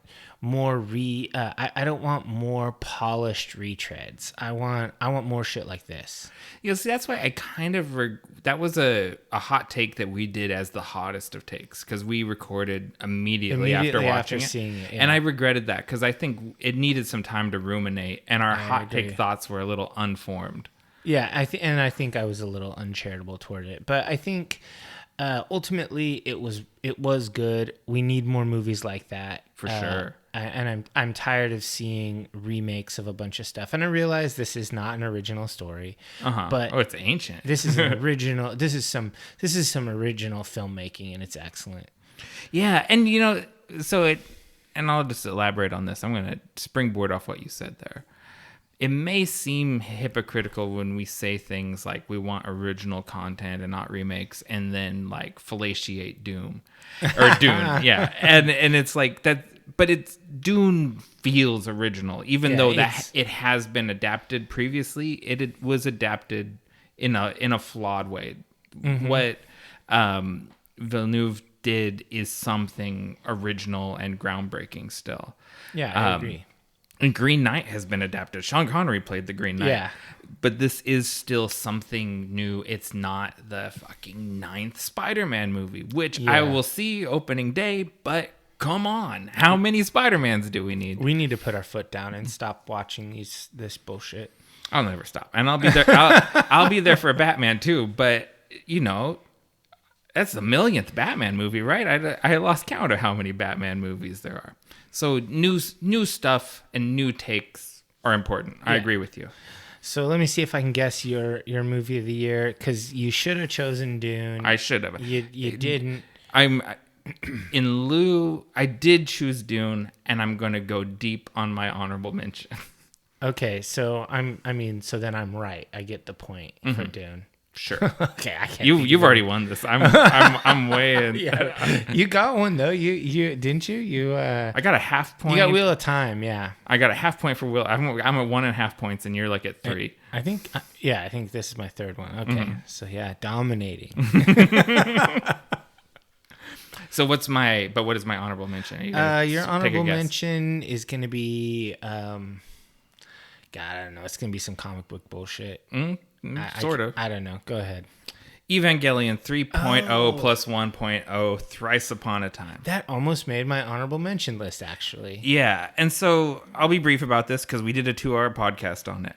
more I don't want more polished retreads. I want more shit like this. You know, see, that's why I kind of that was a hot take that we did as the hottest of takes, because we recorded immediately after watching seeing it, yeah. and I regretted that because I think it needed some time to ruminate, and our hot take thoughts were a little unformed. Yeah, I think I was a little uncharitable toward it, but I think ultimately it was good. We need more movies like that For sure. And I'm tired of seeing remakes of a bunch of stuff. And I realize this is not an original story, but it's ancient. This is an original. This is some original filmmaking, and it's excellent. Yeah, and and I'll just elaborate on this. I'm going to springboard off what you said there. It may seem hypocritical when we say things like we want original content and not remakes, and then like fellatiate Dune. Yeah. And it's like that, but Dune feels original, even though that it has been adapted previously. It was adapted in a flawed way. What Villeneuve did is something original and groundbreaking still. Yeah, I agree. And Green Knight has been adapted. Sean Connery played the Green Knight. Yeah. But this is still something new. It's not the fucking 9th Spider-Man movie, which I will see opening day, but come on. How many Spider-Mans do we need? We need to put our foot down and stop watching this bullshit. I'll never stop. And I'll be there. I'll be there for a Batman too, but that's the 1,000,000th Batman movie, right? I lost count of how many Batman movies there are. So new stuff and new takes are important. I agree with you. So let me see if I can guess your movie of the year, because you should have chosen Dune. I should have. You didn't. I did choose Dune, and I'm going to go deep on my honorable mention. Okay, so so then I'm right. I get the point for Dune. Sure. Okay, I can't. You've already won this. I'm way in. Yeah. You got one though. You didn't you? You I got a half point. You got Wheel of Time, yeah. I got a half point for Wheel. I'm at 1.5 points, and you're like at 3. I think this is my third one. Okay, so yeah, dominating. So what is my honorable mention? Your honorable mention is going to be God, I don't know. It's going to be some comic book bullshit. Sort of. I don't know. Go ahead. Evangelion 3.0 plus 1.0 Thrice Upon a Time. That almost made my honorable mention list, actually. Yeah. And so I'll be brief about this because we did a 2-hour podcast on it.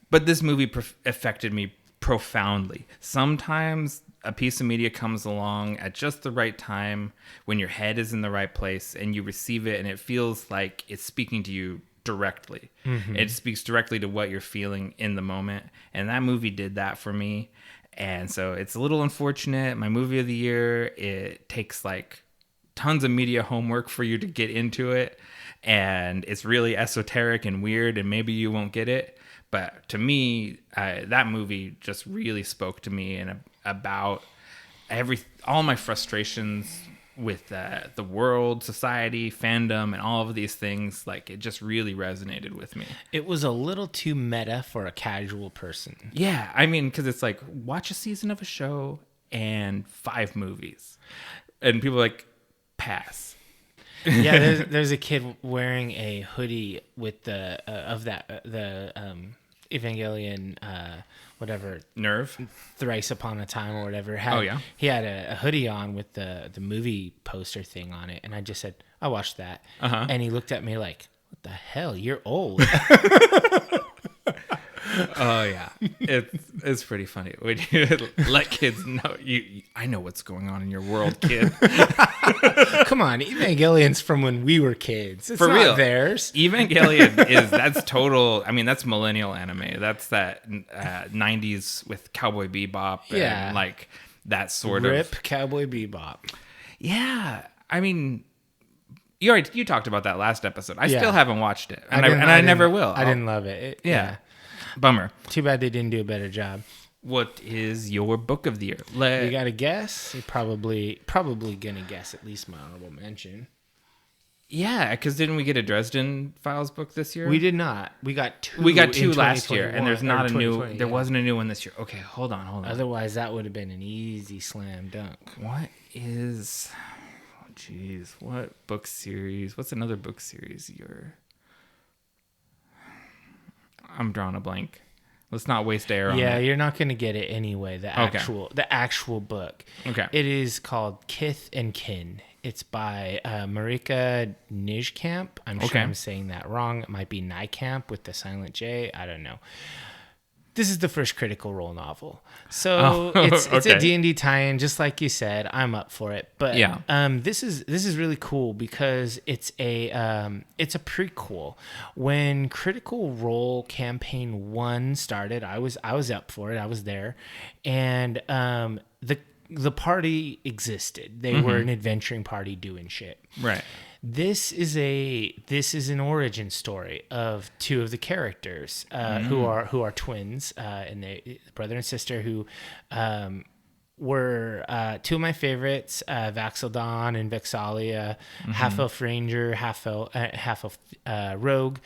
But this movie affected me profoundly. Sometimes a piece of media comes along at just the right time when your head is in the right place and you receive it and it feels like it's speaking to you directly. It speaks directly to what you're feeling in the moment. And that movie did that for me. And so it's a little unfortunate. My movie of the year, it takes like tons of media homework for you to get into it. And it's really esoteric and weird, and maybe you won't get it. But to me, that movie just really spoke to me and about all my frustrations with the world, society, fandom, and all of these things. Like, it just really resonated with me. It was a little too meta for a casual person. Yeah, I mean, because it's like, watch a season of a show and 5 movies. And people are like, pass. Yeah, there's a kid wearing a hoodie with the Evangelion, whatever, Nerve, Thrice Upon a Time or whatever. He had a hoodie on with the movie poster thing on it, and I just said, I watched that. And he looked at me like, what the hell, you're old. Oh yeah, it's pretty funny when you let kids know I know what's going on in your world, kid. Come on, Evangelion's from when we were kids. It's for not real. Theirs. Evangelion that's total. I mean, that's millennial anime. That's that 90s with Cowboy Bebop and like that sort of Rip Cowboy Bebop. Yeah, I mean, you talked about that last episode. I still haven't watched it, and I never will. I didn't love it. Yeah. Bummer. Too bad they didn't do a better job. What is your book of the year? You got to guess? You're probably going to guess at least my honorable mention. Yeah, because didn't we get a Dresden Files book this year? We did not. We got 2. We got 2 last year, and there's not a new. There wasn't a new one this year. Okay, hold on. Otherwise, that would have been an easy slam dunk. What is? Oh, jeez, what book series? What's another book series I'm drawing a blank. Let's not waste air on it. Yeah, you're not going to get it anyway. The actual book. Okay. It is called Kith and Kin. It's by Marika Nijkamp. I'm sure I'm saying that wrong. It might be Nijkamp with the silent J. I don't know. This is the first Critical Role novel. So it's a D&D tie-in, just like you said. I'm up for it. But this is really cool because it's a prequel. When Critical Role Campaign 1 started, I was up for it. I was there. And the party existed. They were an adventuring party doing shit. Right. This is an origin story of 2 of the characters who are twins, and they brother and sister who were 2 of my favorites, Vax'ildan and Vex'alia, half elf ranger, half elf rogue,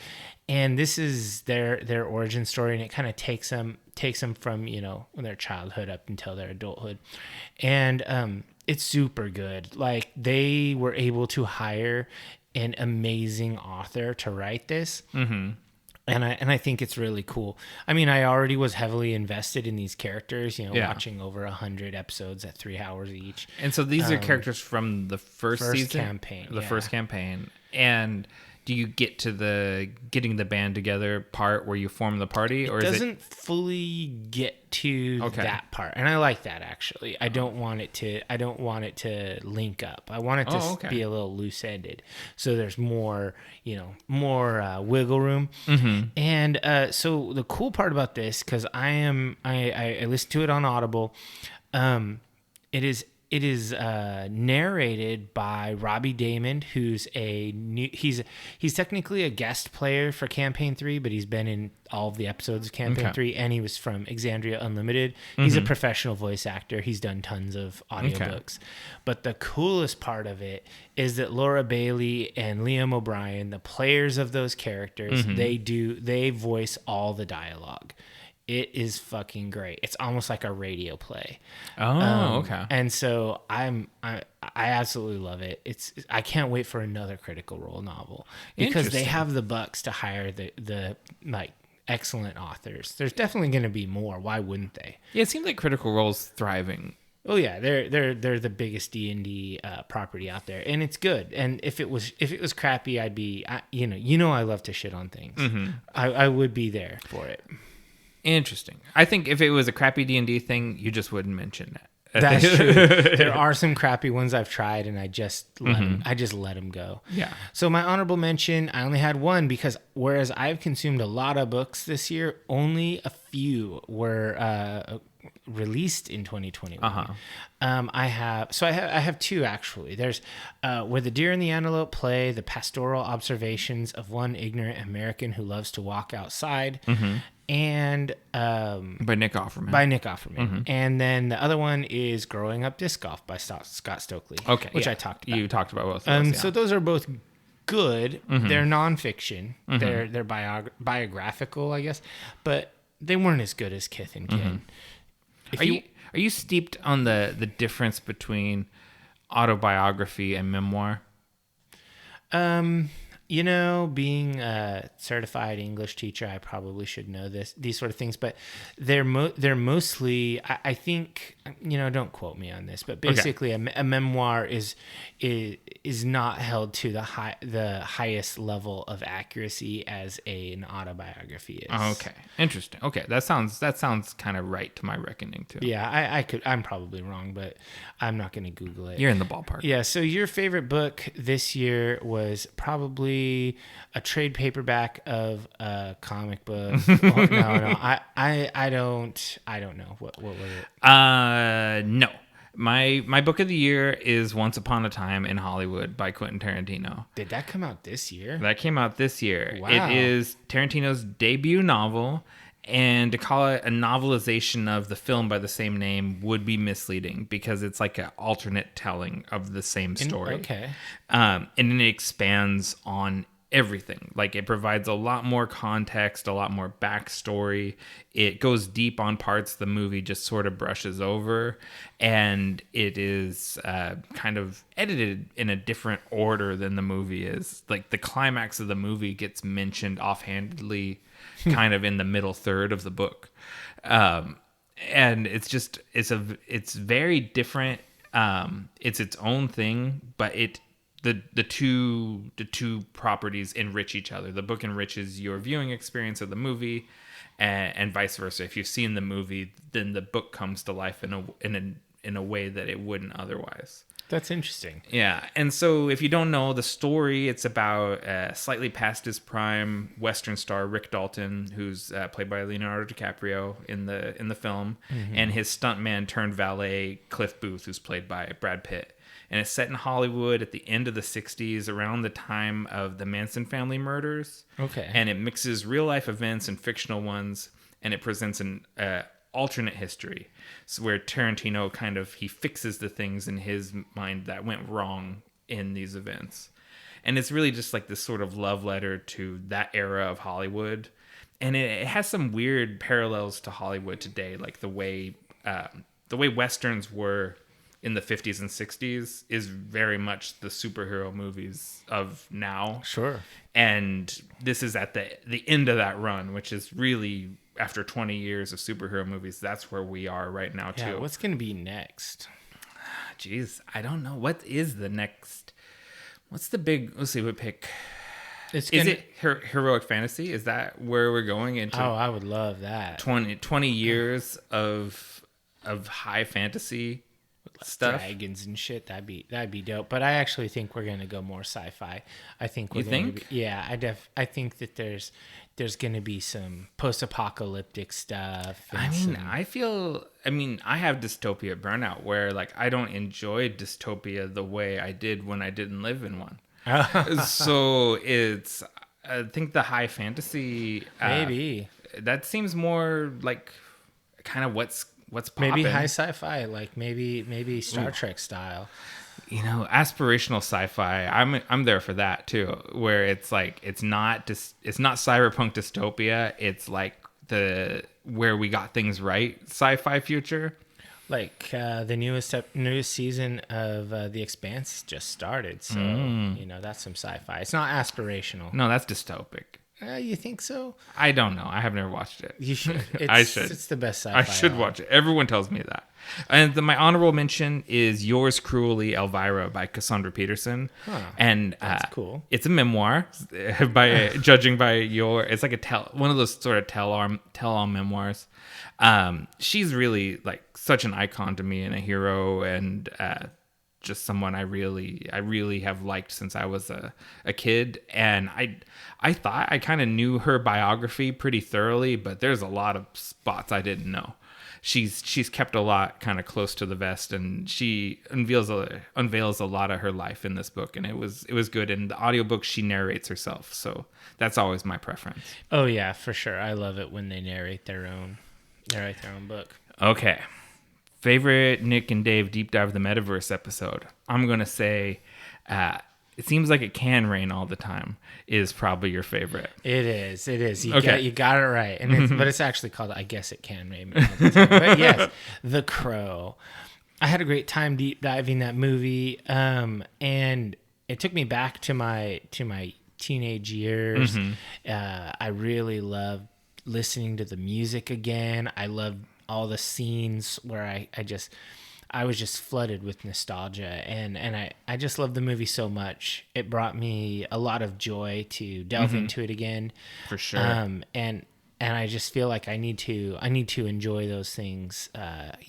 and this is their origin story, and it kind of takes them from their childhood up until their adulthood, and it's super good. Like, they were able to hire an amazing author to write this. Mm-hmm. And I think it's really cool. I mean, I already was heavily invested in these characters, watching over 100 episodes at 3 hours each. And so these are characters from the first season? Campaign. The first campaign. And do you get to the getting the band together part where you form the party, or it doesn't fully get to that part, and I like that actually. I don't want it to link up. I want it to be a little loose ended, so there's more wiggle room. Mm-hmm. And so the cool part about this, because I listened to it on Audible, it is narrated by Robbie Damon, who's he's technically a guest player for Campaign 3, but he's been in all of the episodes of Campaign 3, and he was from Exandria Unlimited. He's a professional voice actor. He's done tons of audiobooks. But the coolest part of it is that Laura Bailey and Liam O'Brien, the players of those characters, they voice all the dialogue. It is fucking great. It's almost like a radio play. Oh, okay. And so I absolutely love it. I can't wait for another Critical Role novel because they have the bucks to hire the like excellent authors. There's definitely going to be more. Why wouldn't they? Yeah, it seems like Critical Role's thriving. Oh yeah, they're the biggest D&D property out there, and it's good. And if it was crappy, I'd be I love to shit on things. Mm-hmm. I would be there for it. Interesting. I think if it was a crappy D&D thing, you just wouldn't mention That's true. There are some crappy ones I've tried, and I just let them go. Yeah. So my honorable mention, I only had one because whereas I've consumed a lot of books this year, only a few were released in 2021. I have two actually. There's Where the Deer and the Antelope Play: The Pastoral Observations of One Ignorant American Who Loves to Walk Outside. And by Nick Offerman. And then the other one is Growing Up Disc Golf by Scott Stokely. Okay, which I talked about. You talked about both of those, yeah. So those are both good. They're nonfiction. They're biographical, I guess, but they weren't as good as Kith and Kin. Are you steeped on the difference between autobiography and memoir? Being a certified English teacher, I probably should know these sort of things, but they're mostly, I think, don't quote me on this, but basically a memoir is not held to the highest level of accuracy as an autobiography is. Okay. Interesting. Okay. That sounds kind of right to my reckoning too. Yeah, I'm probably wrong, but I'm not going to Google it. You're in the ballpark. Yeah. So your favorite book this year was probably a trade paperback of a comic book. No. I don't know. What was it? No. My book of the year is Once Upon a Time in Hollywood by Quentin Tarantino. Did that come out this year? That came out this year. Wow. It is Tarantino's debut novel, and to call it a novelization of the film by the same name would be misleading because it's like an alternate telling of the same story. Okay. And it expands on everything. Like, it provides a lot more context, a lot more backstory. It goes deep on parts the movie just sort of brushes over, and it is kind of edited in a different order than the movie is. Like, the climax of the movie gets mentioned offhandedly kind of in the middle third of the book. And it's very different. It's its own thing, but the two properties enrich each other. The book enriches your viewing experience of the movie, and vice versa. If you've seen the movie, then the book comes to life in a way that it wouldn't otherwise. That's interesting. Yeah, and so if you don't know the story, it's about slightly past his prime Western star Rick Dalton, who's played by Leonardo DiCaprio in the film, and his stuntman turned valet Cliff Booth, who's played by Brad Pitt. And it's set in Hollywood at the end of the 60s, around the time of the Manson family murders. Okay. And it mixes real life events and fictional ones, and it presents an alternate history. So where Tarantino he fixes the things in his mind that went wrong in these events. And it's really just like this sort of love letter to that era of Hollywood. And it has some weird parallels to Hollywood today, like the way Westerns were in the 50s and 60s is very much the superhero movies of now. Sure. And this is at the end of that run, which is really, after 20 years of superhero movies, that's where we are right now, too. Yeah, what's going to be next? Jeez, I don't know. What is the next? What's the big... Let's see, what pick... Is it heroic fantasy? Is that where we're going into? Oh, I would love that. 20 years of high fantasy stuff, dragons and shit. That'd be dope. But I actually think we're gonna go more sci-fi. I think we're I think that there's gonna be some post-apocalyptic stuff. I have dystopia burnout where like I don't enjoy dystopia the way I did when I didn't live in one. So I think the high fantasy maybe that seems more like kind of what's popping. Maybe high sci-fi, like maybe Star Trek style. Aspirational sci-fi. I'm there for that too, where it's like it's not cyberpunk dystopia. It's like where we got things right sci-fi future. Like the newest season of The Expanse just started, so that's some sci-fi. It's not aspirational. No, that's dystopic. You think so? I don't know. I have never watched it. You should. I should. It's the best sci-fi. I should watch it. Everyone tells me that. And my honorable mention is Yours Cruelly, Elvira by Cassandra Peterson. Huh, and that's cool. It's a memoir by judging by it's like one of those sort of tell-all memoirs. She's really like such an icon to me and a hero, and just someone I really have liked since I was a kid. And I thought I kind of knew her biography pretty thoroughly, but there's a lot of spots I didn't know. She's kept a lot kind of close to the vest, and she unveils a lot of her life in this book, and it was good. In the audiobook, she narrates herself, so that's always my preference. Oh yeah, for sure. I love it when they narrate their own book. Okay. Favorite Nick and Dave deep dive of the Metaverse episode. I'm going to say it seems like it can rain all the time is probably your favorite. It is. Okay. You got it right. And but it's actually called I Guess It Can Rain all the time. But yes, The Crow. I had a great time deep diving that movie. And it took me back to my teenage years. I really loved listening to the music again. I loved all the scenes where I was just flooded with nostalgia, and I just love the movie so much. It brought me a lot of joy to delve into it again. For sure. And I just feel like I need to enjoy those things,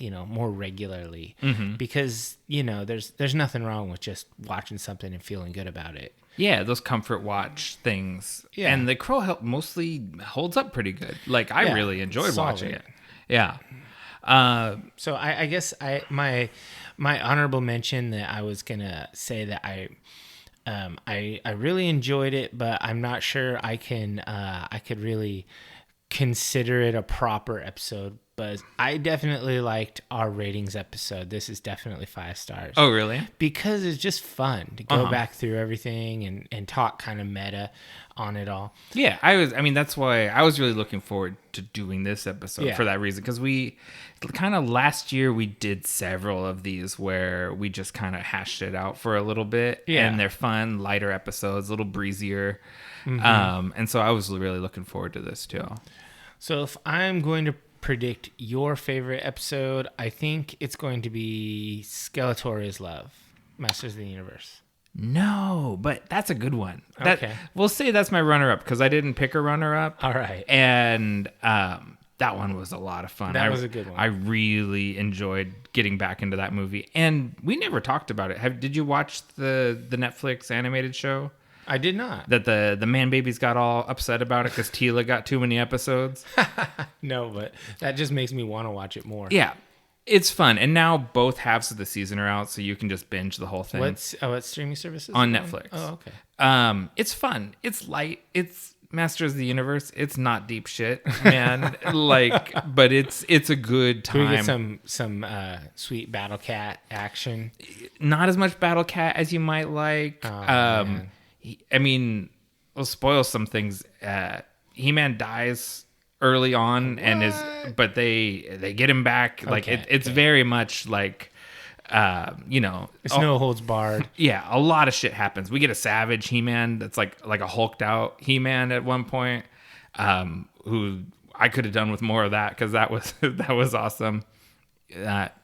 more regularly, because there's nothing wrong with just watching something and feeling good about it. Yeah, those comfort watch things. Yeah. And The Crow mostly holds up pretty good. Like I really enjoyed watching it. Yeah. So I guess my honorable mention that I was gonna say that I really enjoyed it, but I'm not sure I could really consider it a proper episode. But I definitely liked our ratings episode. This is definitely 5 stars. Oh, really? Because it's just fun to go back through everything and talk kind of meta on it all. Yeah, that's why I was really looking forward to doing this episode for that reason. Because we kind of last year we did several of these where we just kind of hashed it out for a little bit. Yeah. And they're fun, lighter episodes, a little breezier. And so I was really looking forward to this too. So if I'm going to predict your favorite episode, I think it's going to be Skeletor is Love, Masters of the Universe. No, but that's a good one. Okay. We'll say that's my runner-up because I didn't pick a runner-up. All right. And that one was a lot of fun. That was a good one. I really enjoyed getting back into that movie. And we never talked about it. Did you watch the Netflix animated show? I did not. That the man babies got all upset about it because Tila got too many episodes. No, but that just makes me want to watch it more. Yeah, it's fun. And now both halves of the season are out, so you can just binge the whole thing. What streaming services? On Netflix. Oh, okay. It's fun. It's light. It's Masters of the Universe. It's not deep shit, man. But it's a good time. Can we get some sweet Battle Cat action? Not as much Battle Cat as you might like. Man. We'll spoil some things. He-Man dies early on, but they get him back. It's very much like, it's no holds barred. Yeah, a lot of shit happens. We get a savage He-Man that's like a hulked out He-Man at one point, who I could have done with more of that because that was awesome.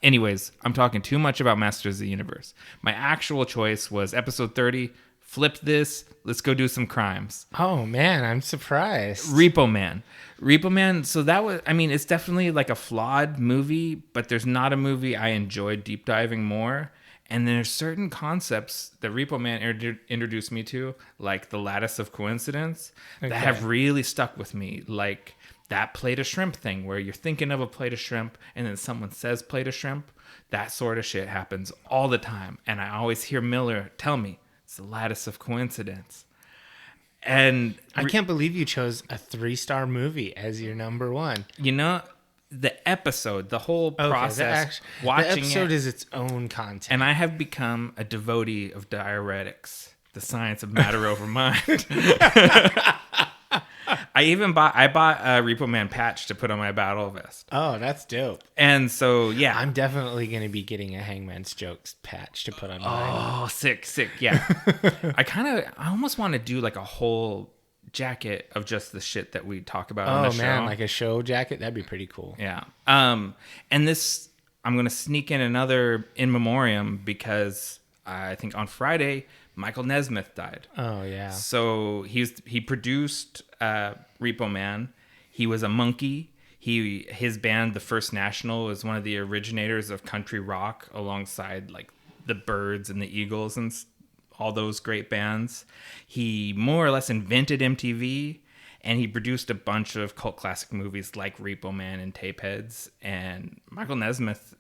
Anyways, I'm talking too much about Masters of the Universe. My actual choice was episode 30. Flip this. Let's go do some crimes. Oh, man, I'm surprised. Repo Man. So that was, it's definitely like a flawed movie, but there's not a movie I enjoyed deep diving more. And there's certain concepts that Repo Man introduced me to, like the lattice of coincidence, that have really stuck with me. Like that plate of shrimp thing where you're thinking of a plate of shrimp and then someone says plate of shrimp. That sort of shit happens all the time. And I always hear Miller tell me, the lattice of coincidence. And I can't believe you chose a 3-star movie as your number one. The episode, the whole process, watching the episode it, is its own content. And I have become a devotee of diuretics, the science of matter over mind. I bought a Repo Man patch to put on my battle vest. Oh, that's dope. And so, yeah. I'm definitely going to be getting a Hangman's Jokes patch to put on mine. Oh, sick. Yeah. I almost want to do like a whole jacket of just the shit that we talk about Oh on the show. man, like a show jacket? That'd be pretty cool. Yeah. And this, I'm going to sneak in another in memoriam because I think on Friday, Michael Nesmith died. Oh yeah. So he produced Repo Man. He was a monkey. His band, the First National, is one of the originators of country rock, alongside like the Byrds and the Eagles and all those great bands. He more or less invented MTV, and he produced a bunch of cult classic movies like Repo Man and Tapeheads. And Michael Nesmith,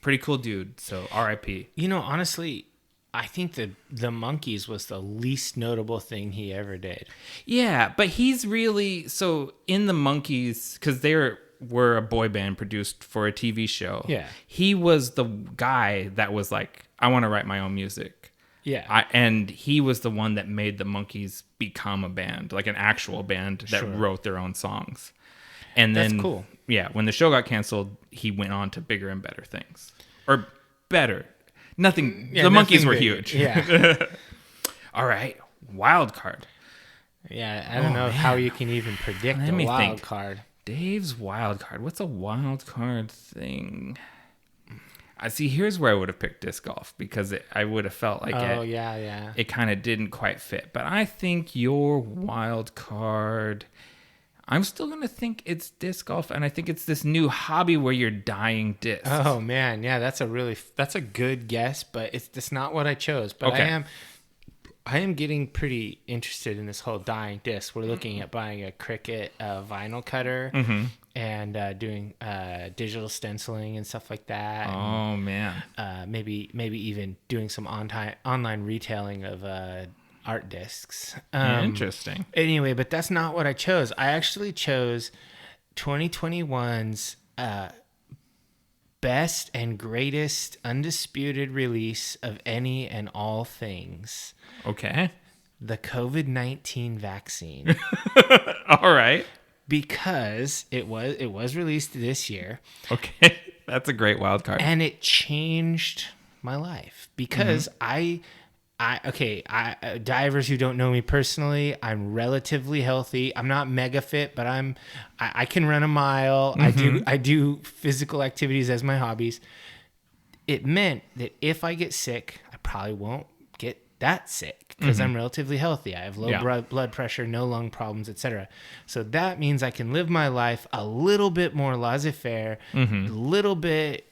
pretty cool dude. So R.I.P. You know, honestly, I think that the Monkees was the least notable thing he ever did. Yeah, but he's really, so in the Monkees, because they were a boy band produced for a TV show. Yeah. He was the guy that was like, I want to write my own music. Yeah. And he was the one that made the Monkees become a band, like an actual band that wrote their own songs. And then, that's cool. Yeah, when the show got canceled, he went on to bigger and better things. Or better. Nothing. Yeah, the Monkees were big. huge. Yeah. All right. Wildcard. Yeah, I don't know how you can even predict Let a me wild think. card. Dave's wild card. What's a wild card thing? I see. Here's where I would have picked disc golf because I would have felt like it kind of didn't quite fit. But I think your wild card, I'm still going to think it's disc golf. And I think it's this new hobby where you're dyeing discs. Oh man, yeah, that's a good guess, but it's not what I chose. But Okay. I am getting pretty interested in this whole dyeing disc. We're looking at buying a Cricut vinyl cutter and doing digital stenciling and stuff like that. Oh man. Maybe even doing some online retailing of art discs. Interesting. Anyway, but that's not what I chose. I actually chose 2021's best and greatest undisputed release of any and all things. Okay. The COVID-19 vaccine. All right. Because it was released this year. Okay. That's a great wild card. And it changed my life because divers who don't know me personally, I'm relatively healthy. I'm not mega fit, but I can run a mile. I do physical activities as my hobbies. It meant that if I get sick, I probably won't get that sick because I'm relatively healthy. I have low blood pressure, no lung problems, etc. So that means I can live my life a little bit more laissez-faire, a little bit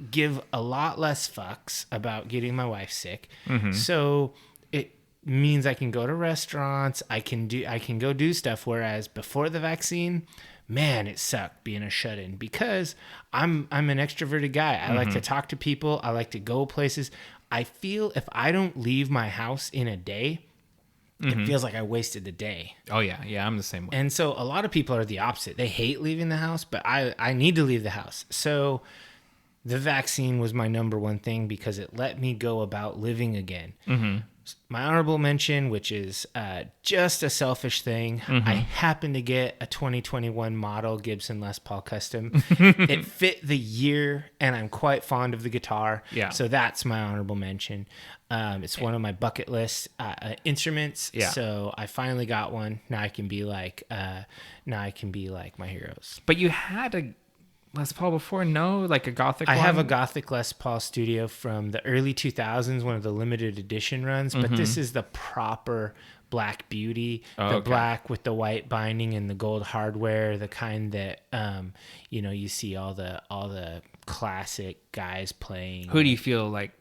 give a lot less fucks about getting my wife sick. So it means I can go to restaurants, I can go do stuff, whereas before the vaccine, man, it sucked being a shut-in because I'm an extroverted guy. I like to talk to people, I like to go places. I feel if I don't leave my house in a day, it feels like I wasted the day. Oh yeah, I'm the same way. And so a lot of people are the opposite. They hate leaving the house, but I need to leave the house. So the vaccine was my number one thing because it let me go about living again. My honorable mention, which is just a selfish thing, I happened to get a 2021 model Gibson Les Paul Custom. It fit the year, and I'm quite fond of the guitar. Yeah. So that's my honorable mention. It's one of my bucket list instruments. Yeah. So I finally got one. Now I can be like my heroes. But you had a Les Paul before, no? Like a Gothic I one? have a Gothic Les Paul Studio from the early 2000s, one of the limited edition runs, but this is the proper Black Beauty, black with the white binding and the gold hardware, the kind that you see all the classic guys playing. Who do you feel like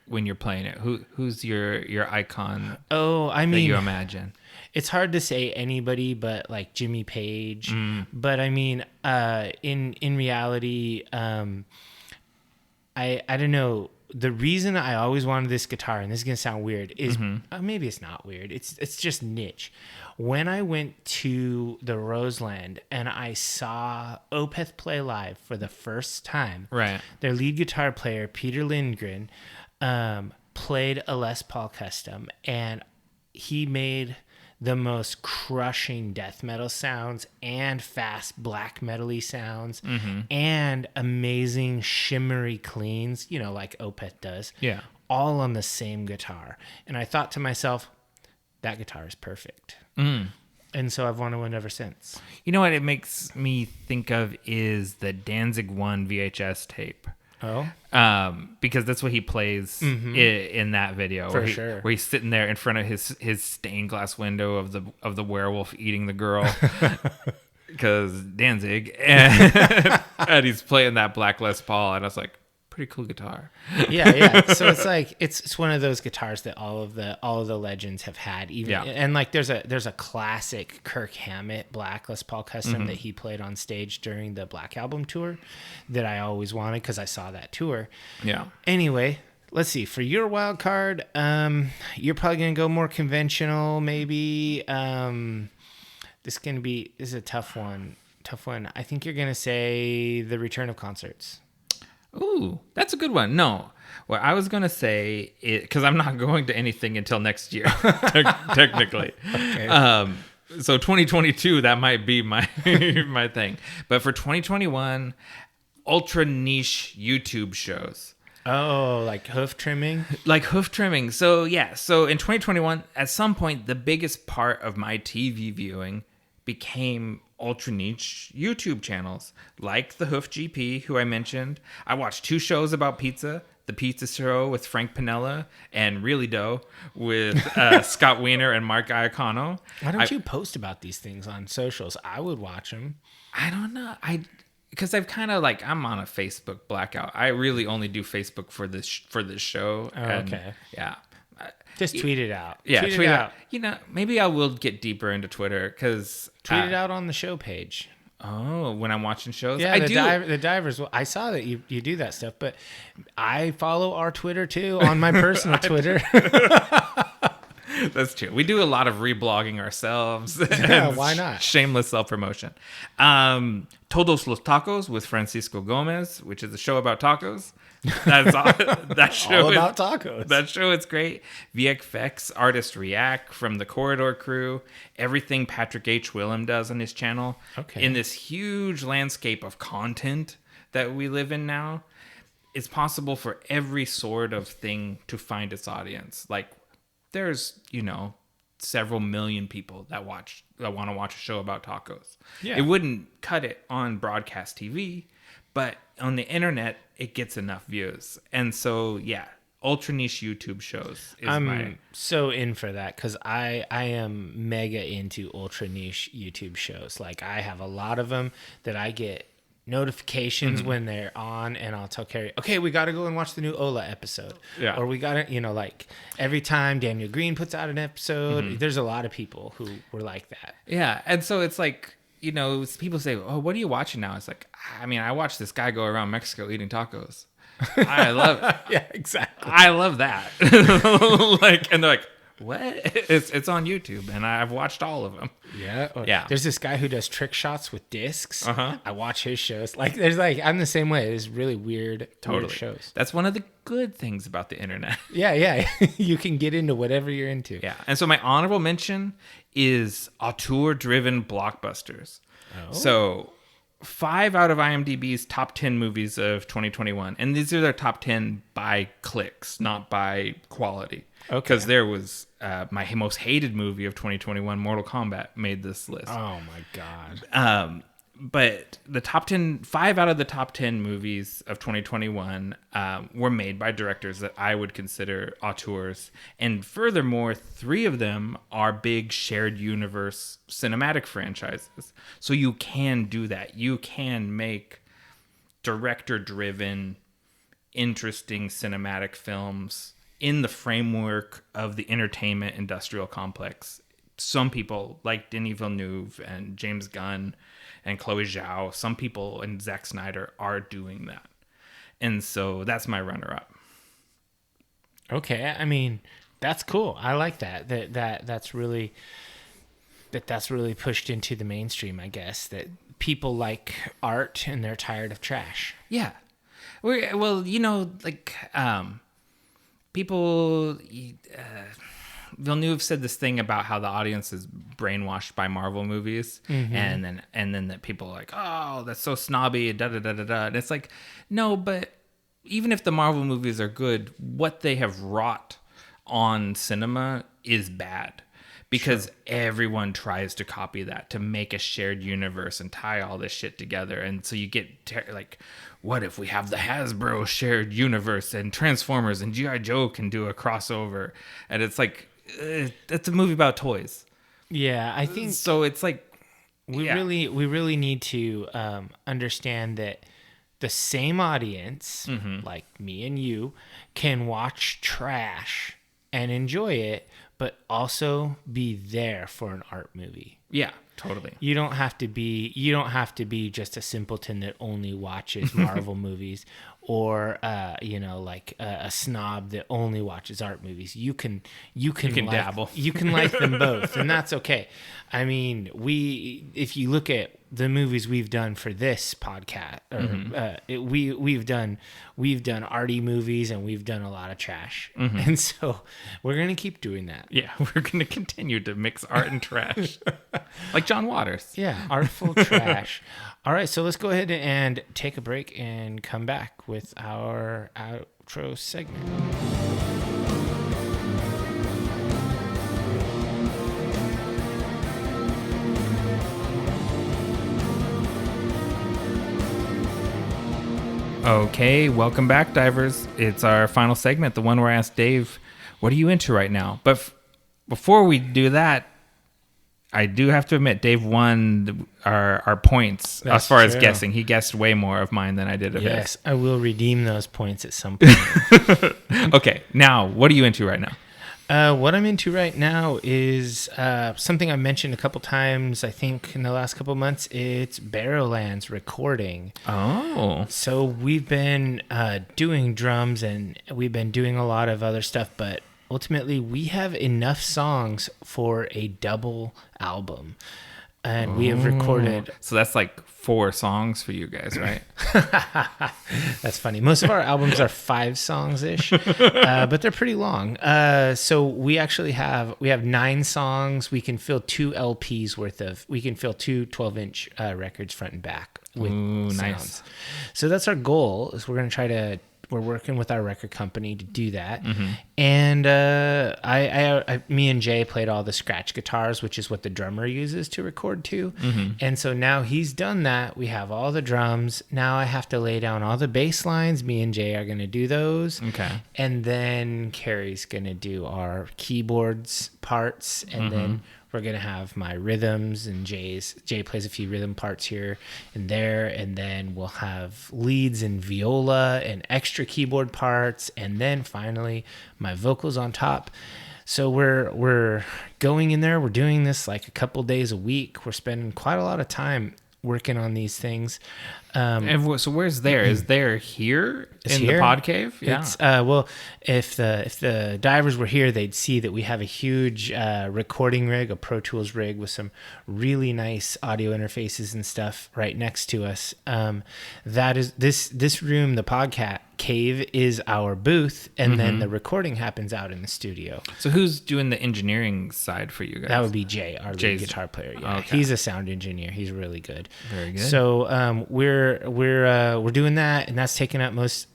when you're playing it? Who's your icon? Oh, I mean, that you imagine? It's hard to say anybody but like Jimmy Page. But I mean, in reality, I don't know. The reason I always wanted this guitar, and this is gonna sound weird, is maybe it's not weird. It's just niche. When I went to the Roseland and I saw Opeth play live for the first time, Right. Their lead guitar player Peter Lindgren played a Les Paul Custom, and he made the most crushing death metal sounds and fast black metal-y sounds and amazing shimmery cleans, like Opeth does. Yeah. All on the same guitar. And I thought to myself, that guitar is perfect. Mm. And so I've wanted one ever since. You know what it makes me think of is the Danzig 1 VHS tape. Oh? Because that's what he plays in that video. For where sure. Where he's sitting there in front of his stained glass window of the werewolf eating the girl. Because Danzig. And he's playing that Black Les Paul. And I was like, pretty cool guitar. Yeah. So it's like it's one of those guitars that all of the legends have had. Even and like there's a classic Kirk Hammett Black Les Paul custom that he played on stage during the Black Album tour that I always wanted because I saw that tour. Yeah. Anyway, let's see. For your wild card, you're probably gonna go more conventional, maybe. This is a tough one. I think you're gonna say the return of concerts. Ooh, that's a good one. No, well, I was going to say it because I'm not going to anything until next year, technically. Okay. So 2022, that might be my my thing. But for 2021, ultra niche YouTube shows. Oh, like hoof trimming? Like hoof trimming. So yeah, so in 2021, at some point, the biggest part of my TV viewing became ultra niche YouTube channels like the Hoof GP, who I mentioned. I watched 2 shows about pizza: the Pizza Show with Frank Pinella and Really Dough with Scott Wiener and Mark Iacono. Why don't you post about these things on socials? I would watch them. I don't know. Because I've kind of I'm on a Facebook blackout. I really only do Facebook for this show. Oh, okay. Yeah. Just tweet it out. Yeah, tweet it out. You know, maybe I will get deeper into Twitter because tweet it out on the show page. Oh, when I'm watching shows, yeah, the divers. I saw that you do that stuff, but I follow our Twitter too on my personal Twitter. That's true. We do a lot of reblogging ourselves. Yeah, why not? Shameless self-promotion. Todos los Tacos with Francisco Gomez, which is a show about tacos. That's all, that show all about tacos. That show is great. VFX Artist React from the Corridor Crew. Everything Patrick H. Willem does on his channel. Okay. In this huge landscape of content that we live in now, it's possible for every sort of thing to find its audience. Like, there's, several million people that want to watch a show about tacos. Yeah. It wouldn't cut it on broadcast TV, but on the internet, it gets enough views. And so, yeah, ultra niche YouTube shows is so in for that because I am mega into ultra niche YouTube shows. Like, I have a lot of them that I get notifications when they're on, and I'll tell Carrie, okay, we got to go and watch the new Ola episode. Yeah. Or we got to, like every time Daniel Green puts out an episode, there's a lot of people who were like that. Yeah. And so it's like, people say, oh, what are you watching now? It's like, I watch this guy go around Mexico eating tacos. I love it. Yeah, exactly. I love that. And they're like, what? It's on YouTube, and I've watched all of them. Yeah. Yeah. There's this guy who does trick shots with discs. I watch his shows. I'm the same way. There's really weird shows. That's one of the good things about the internet. Yeah. You can get into whatever you're into. Yeah. And so my honorable mention is auteur-driven blockbusters. Oh. So 5 out of IMDb's top 10 movies of 2021. And these are their top 10 by clicks, not by quality. Okay. Because there was my most hated movie of 2021, Mortal Kombat, made this list. Oh, my God. But the top 10, 5 out of the top 10 movies of 2021 were made by directors that I would consider auteurs. And furthermore, 3 of them are big shared universe cinematic franchises. So you can do that. You can make director-driven, interesting cinematic films in the framework of the entertainment industrial complex. Some people like Denis Villeneuve and James Gunn and Chloe Zhao, some people and Zack Snyder are doing that. And so that's my runner-up. Okay, that's cool. I like that. That's really pushed into the mainstream, I guess, that people like art and they're tired of trash. Yeah. Well, people, Villeneuve said this thing about how the audience is brainwashed by Marvel movies, and then that people are like, oh, that's so snobby, da da da da da. And it's like, no, but even if the Marvel movies are good, what they have wrought on cinema is bad, because everyone tries to copy that to make a shared universe and tie all this shit together. And so you get like, what if we have the Hasbro shared universe and Transformers and G.I. Joe can do a crossover? And it's like, it's a movie about toys. Yeah, I think so. It's like we really need to understand that the same audience, like me and you, can watch trash and enjoy it, but also be there for an art movie. Yeah, totally. You don't have to be just a simpleton that only watches Marvel movies, or like a snob that only watches art movies. You can dabble. You can like them both, and that's okay. I mean, if you look at the movies we've done for this podcast, we've done arty movies, and we've done a lot of trash, and so we're gonna keep doing that. Yeah, we're gonna continue to mix art and trash, like John Waters. Yeah, artful trash. All right, so let's go ahead and take a break and come back with our outro segment. Okay, welcome back, divers. It's our final segment, the one where I asked Dave, what are you into right now? But before we do that, I do have to admit, Dave won our points. That's as far as guessing. He guessed way more of mine than I did of his. Yes, I will redeem those points at some point. Okay, now, what are you into right now? What I'm into right now is something I mentioned a couple times, I think, in the last couple months. It's Barrowlands recording. Oh. So we've been doing drums, and we've been doing a lot of other stuff, but ultimately we have enough songs for a double album. And we have recorded... So that's like 4 songs for you guys, right? That's funny. Most of our albums are 5 songs-ish, but they're pretty long. So we actually have 9 songs. We can fill 2 LPs worth of... We can fill 2 12-inch records front and back with sounds. Nice. So that's our goal, is we're going to try to... We're working with our record company to do that. And me and Jay played all the scratch guitars, which is what the drummer uses to record to. And so now he's done that. We have all the drums. Now I have to lay down all the bass lines. Me and Jay are going to do those. Okay. And then Carrie's going to do our keyboards parts. And then we're going to have my rhythms, and Jay plays a few rhythm parts here and there, and then we'll have leads and viola and extra keyboard parts, and then finally my vocals on top. So we're going in there. We're doing this like a couple days a week. We're spending quite a lot of time working on these things. And so where's there? Is there here in the pod cave? Yeah. It's, well, if the divers were here, they'd see that we have a huge recording rig, a Pro Tools rig with some really nice audio interfaces and stuff right next to us. That is this room, the podcast cave, is our booth, and then the recording happens out in the studio. So who's doing the engineering side for you guys? That would be Jay, our lead guitar player. Yeah, okay. He's a sound engineer. He's really good. Very good. So we're doing that, and that's taking up most.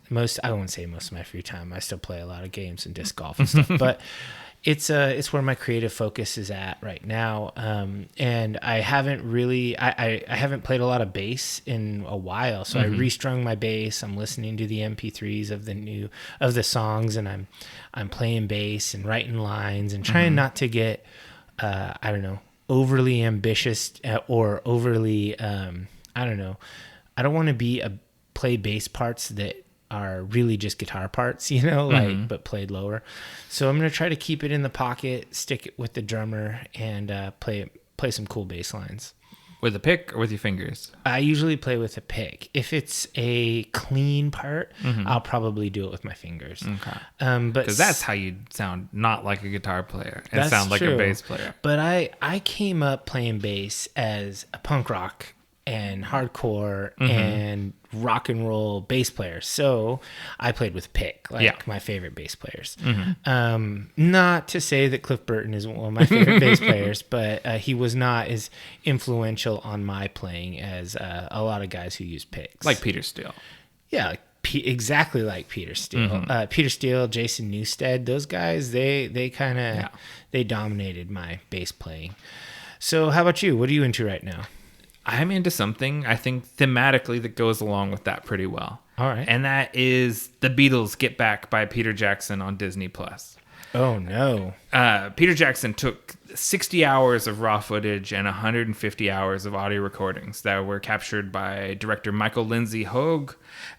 I won't say most of my free time. I still play a lot of games and disc golf and stuff, but it's where my creative focus is at right now. And I haven't really, I haven't played a lot of bass in a while. So I restrung my bass. I'm listening to the MP3s of the songs, and I'm playing bass and writing lines and trying not to get, overly ambitious or overly, I don't want to play bass parts that are really just guitar parts, but played lower. So I'm going to try to keep it in the pocket, stick it with the drummer, and play some cool bass lines. With a pick or with your fingers? I usually play with a pick. If it's a clean part, I'll probably do it with my fingers. Okay. Because that's how you sound not like a guitar player and sound like a bass player. But I came up playing bass as a punk rock and hardcore and rock and roll bass player. So I played with pick, my favorite bass players. Not to say that Cliff Burton is one of my favorite bass players, but he was not as influential on my playing as a lot of guys who use picks. Like Peter Steele. Yeah, like exactly like Peter Steele. Peter Steele, Jason Newsted, those guys, they kind of they dominated my bass playing. So how about you? What are you into right now? I'm into something, I think, thematically that goes along with that pretty well. All right. And that is The Beatles Get Back by Peter Jackson on Disney+. Oh, no. Peter Jackson took 60 hours of raw footage and 150 hours of audio recordings that were captured by director Michael Lindsay Hogue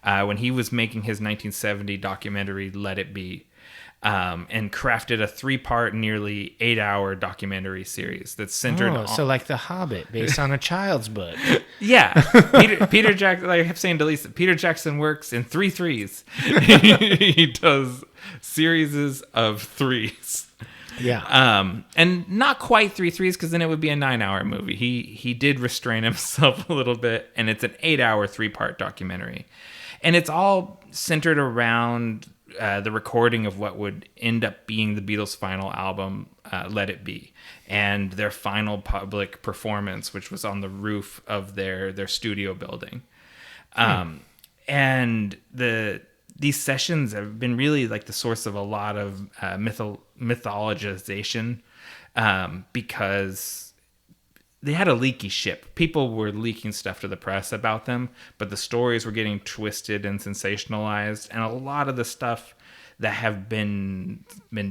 when he was making his 1970 documentary Let It Be. And crafted a 3-part, nearly 8-hour documentary series that's centered on... So like The Hobbit, based on a child's book. Yeah. Peter Jackson, like I kept saying to Lisa, Peter Jackson works in 3 threes. He does series of 3s. Yeah. And not quite 3 threes, because then it would be a 9-hour movie. He did restrain himself a little bit, and it's an 8-hour, 3-part documentary. And it's all centered around... the recording of what would end up being the Beatles' final album, Let It Be, and their final public performance, which was on the roof of their studio building. And these sessions have been really like the source of a lot of mythologization because they had a leaky ship. People were leaking stuff to the press about them, but the stories were getting twisted and sensationalized. And a lot of the stuff that have been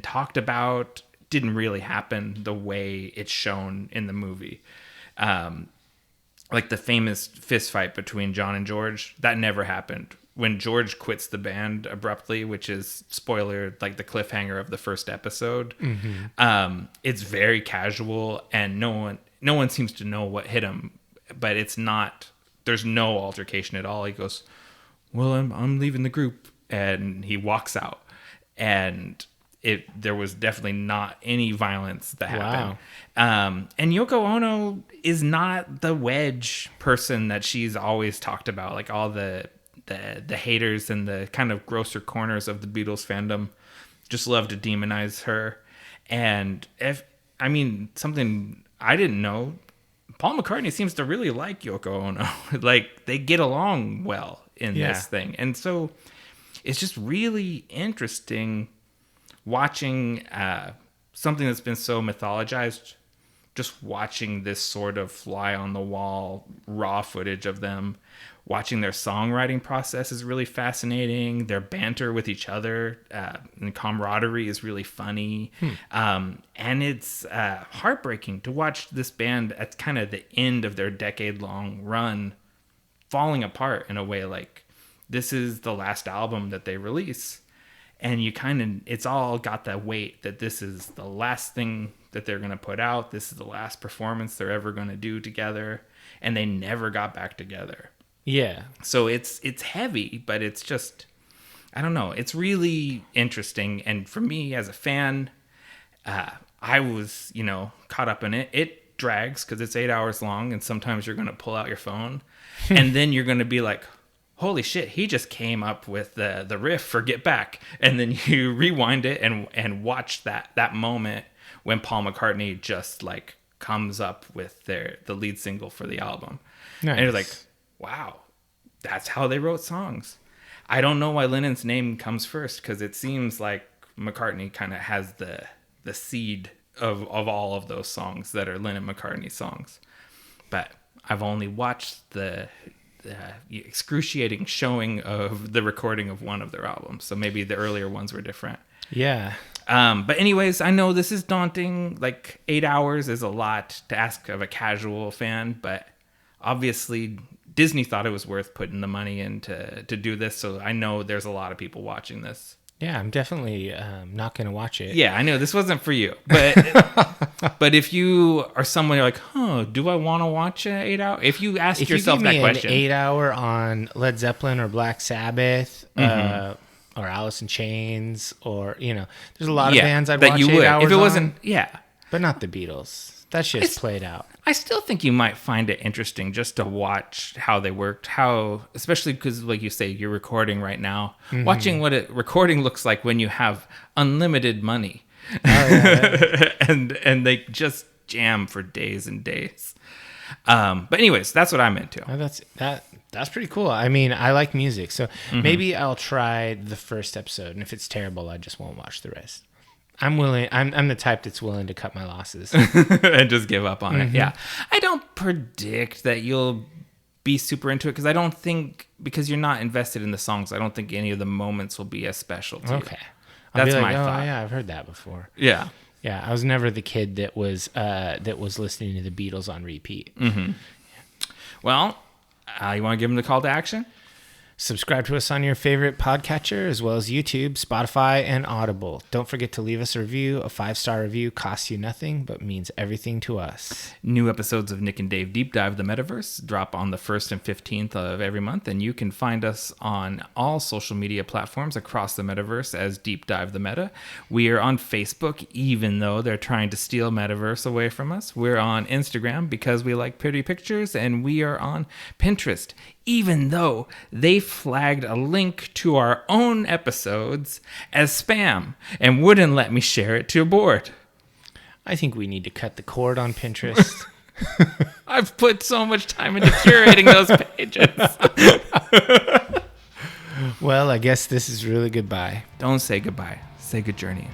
talked about didn't really happen the way it's shown in the movie. Like the famous fist fight between John and George, that never happened. When George quits the band abruptly, which is, spoiler, like the cliffhanger of the first episode, it's very casual and no one seems to know what hit him, but it's not, there's no altercation at all. He goes, well, I'm leaving the group, and he walks out, and there was definitely not any violence that happened. Wow. And Yoko Ono is not the wedge person that she's always talked about. Like all the haters and the kind of grosser corners of the Beatles fandom just love to demonize her. And something I didn't know, Paul McCartney seems to really like Yoko Ono. Like they get along well in this thing. And so it's just really interesting watching something that's been so mythologized, just watching this sort of fly on the wall raw footage of them. Watching their songwriting process is really fascinating. Their banter with each other and camaraderie is really funny. And it's heartbreaking to watch this band at kind of the end of their decade-long run falling apart in a way. Like, this is the last album that they release. And it's all got that weight that this is the last thing that they're going to put out. This is the last performance they're ever going to do together. And they never got back together. Yeah. So it's heavy, but it's just, I don't know. It's really interesting. And for me as a fan, I was, caught up in it. It drags because it's 8 hours long. And sometimes you're going to pull out your phone and then you're going to be like, holy shit, he just came up with the riff for Get Back. And then you rewind it and watch that moment when Paul McCartney just like comes up with the lead single for the album. Nice. And you're like, wow, that's how they wrote songs. I don't know why Lennon's name comes first, because it seems like McCartney kind of has the seed of all of those songs that are Lennon-McCartney songs. But I've only watched the excruciating showing of the recording of one of their albums, so maybe the earlier ones were different. Yeah. But anyways, I know this is daunting. Like 8 hours is a lot to ask of a casual fan, but obviously Disney thought it was worth putting the money in to do this, so I know there's a lot of people watching this. Yeah, I'm definitely not going to watch it. Yeah, I know this wasn't for you, but if you are someone you're like, do I want to watch an 8 hour? If you ask yourself that question, an 8 hour on Led Zeppelin or Black Sabbath, or Alice in Chains, or there's a lot of bands I'd watch 8 hours if it wasn't, but not the Beatles. That shit's played out. I still think you might find it interesting just to watch how they worked, especially because, like you say, you're recording right now. Watching what a recording looks like when you have unlimited money. Oh, yeah. and they just jam for days and days. But anyways, that's what I'm into. That's pretty cool. I mean, I like music, so maybe I'll try the first episode, and if it's terrible, I just won't watch the rest. I'm willing. I'm the type that's willing to cut my losses and just give up on it. Yeah, I don't predict that you'll be super into it because I don't think, because you're not invested in the songs, I don't think any of the moments will be as special to you. Okay, That's my thought. Yeah, I've heard that before. Yeah. Yeah, I was never the kid that was listening to the Beatles on repeat. Well, you want to give them the call to action? Subscribe to us on your favorite podcatcher, as well as YouTube, Spotify, and Audible. Don't forget to leave us a review. A 5-star review costs you nothing, but means everything to us. New episodes of Nick and Dave Deep Dive the Metaverse drop on the 1st and 15th of every month, and you can find us on all social media platforms across the Metaverse as Deep Dive the Meta. We are on Facebook, even though they're trying to steal Metaverse away from us. We're on Instagram because we like pretty pictures, and we are on Pinterest, even though they flagged a link to our own episodes as spam and wouldn't let me share it to a board. I think we need to cut the cord on Pinterest. I've put so much time into curating those pages. Well, I guess this is really goodbye. Don't say goodbye. Say good journey.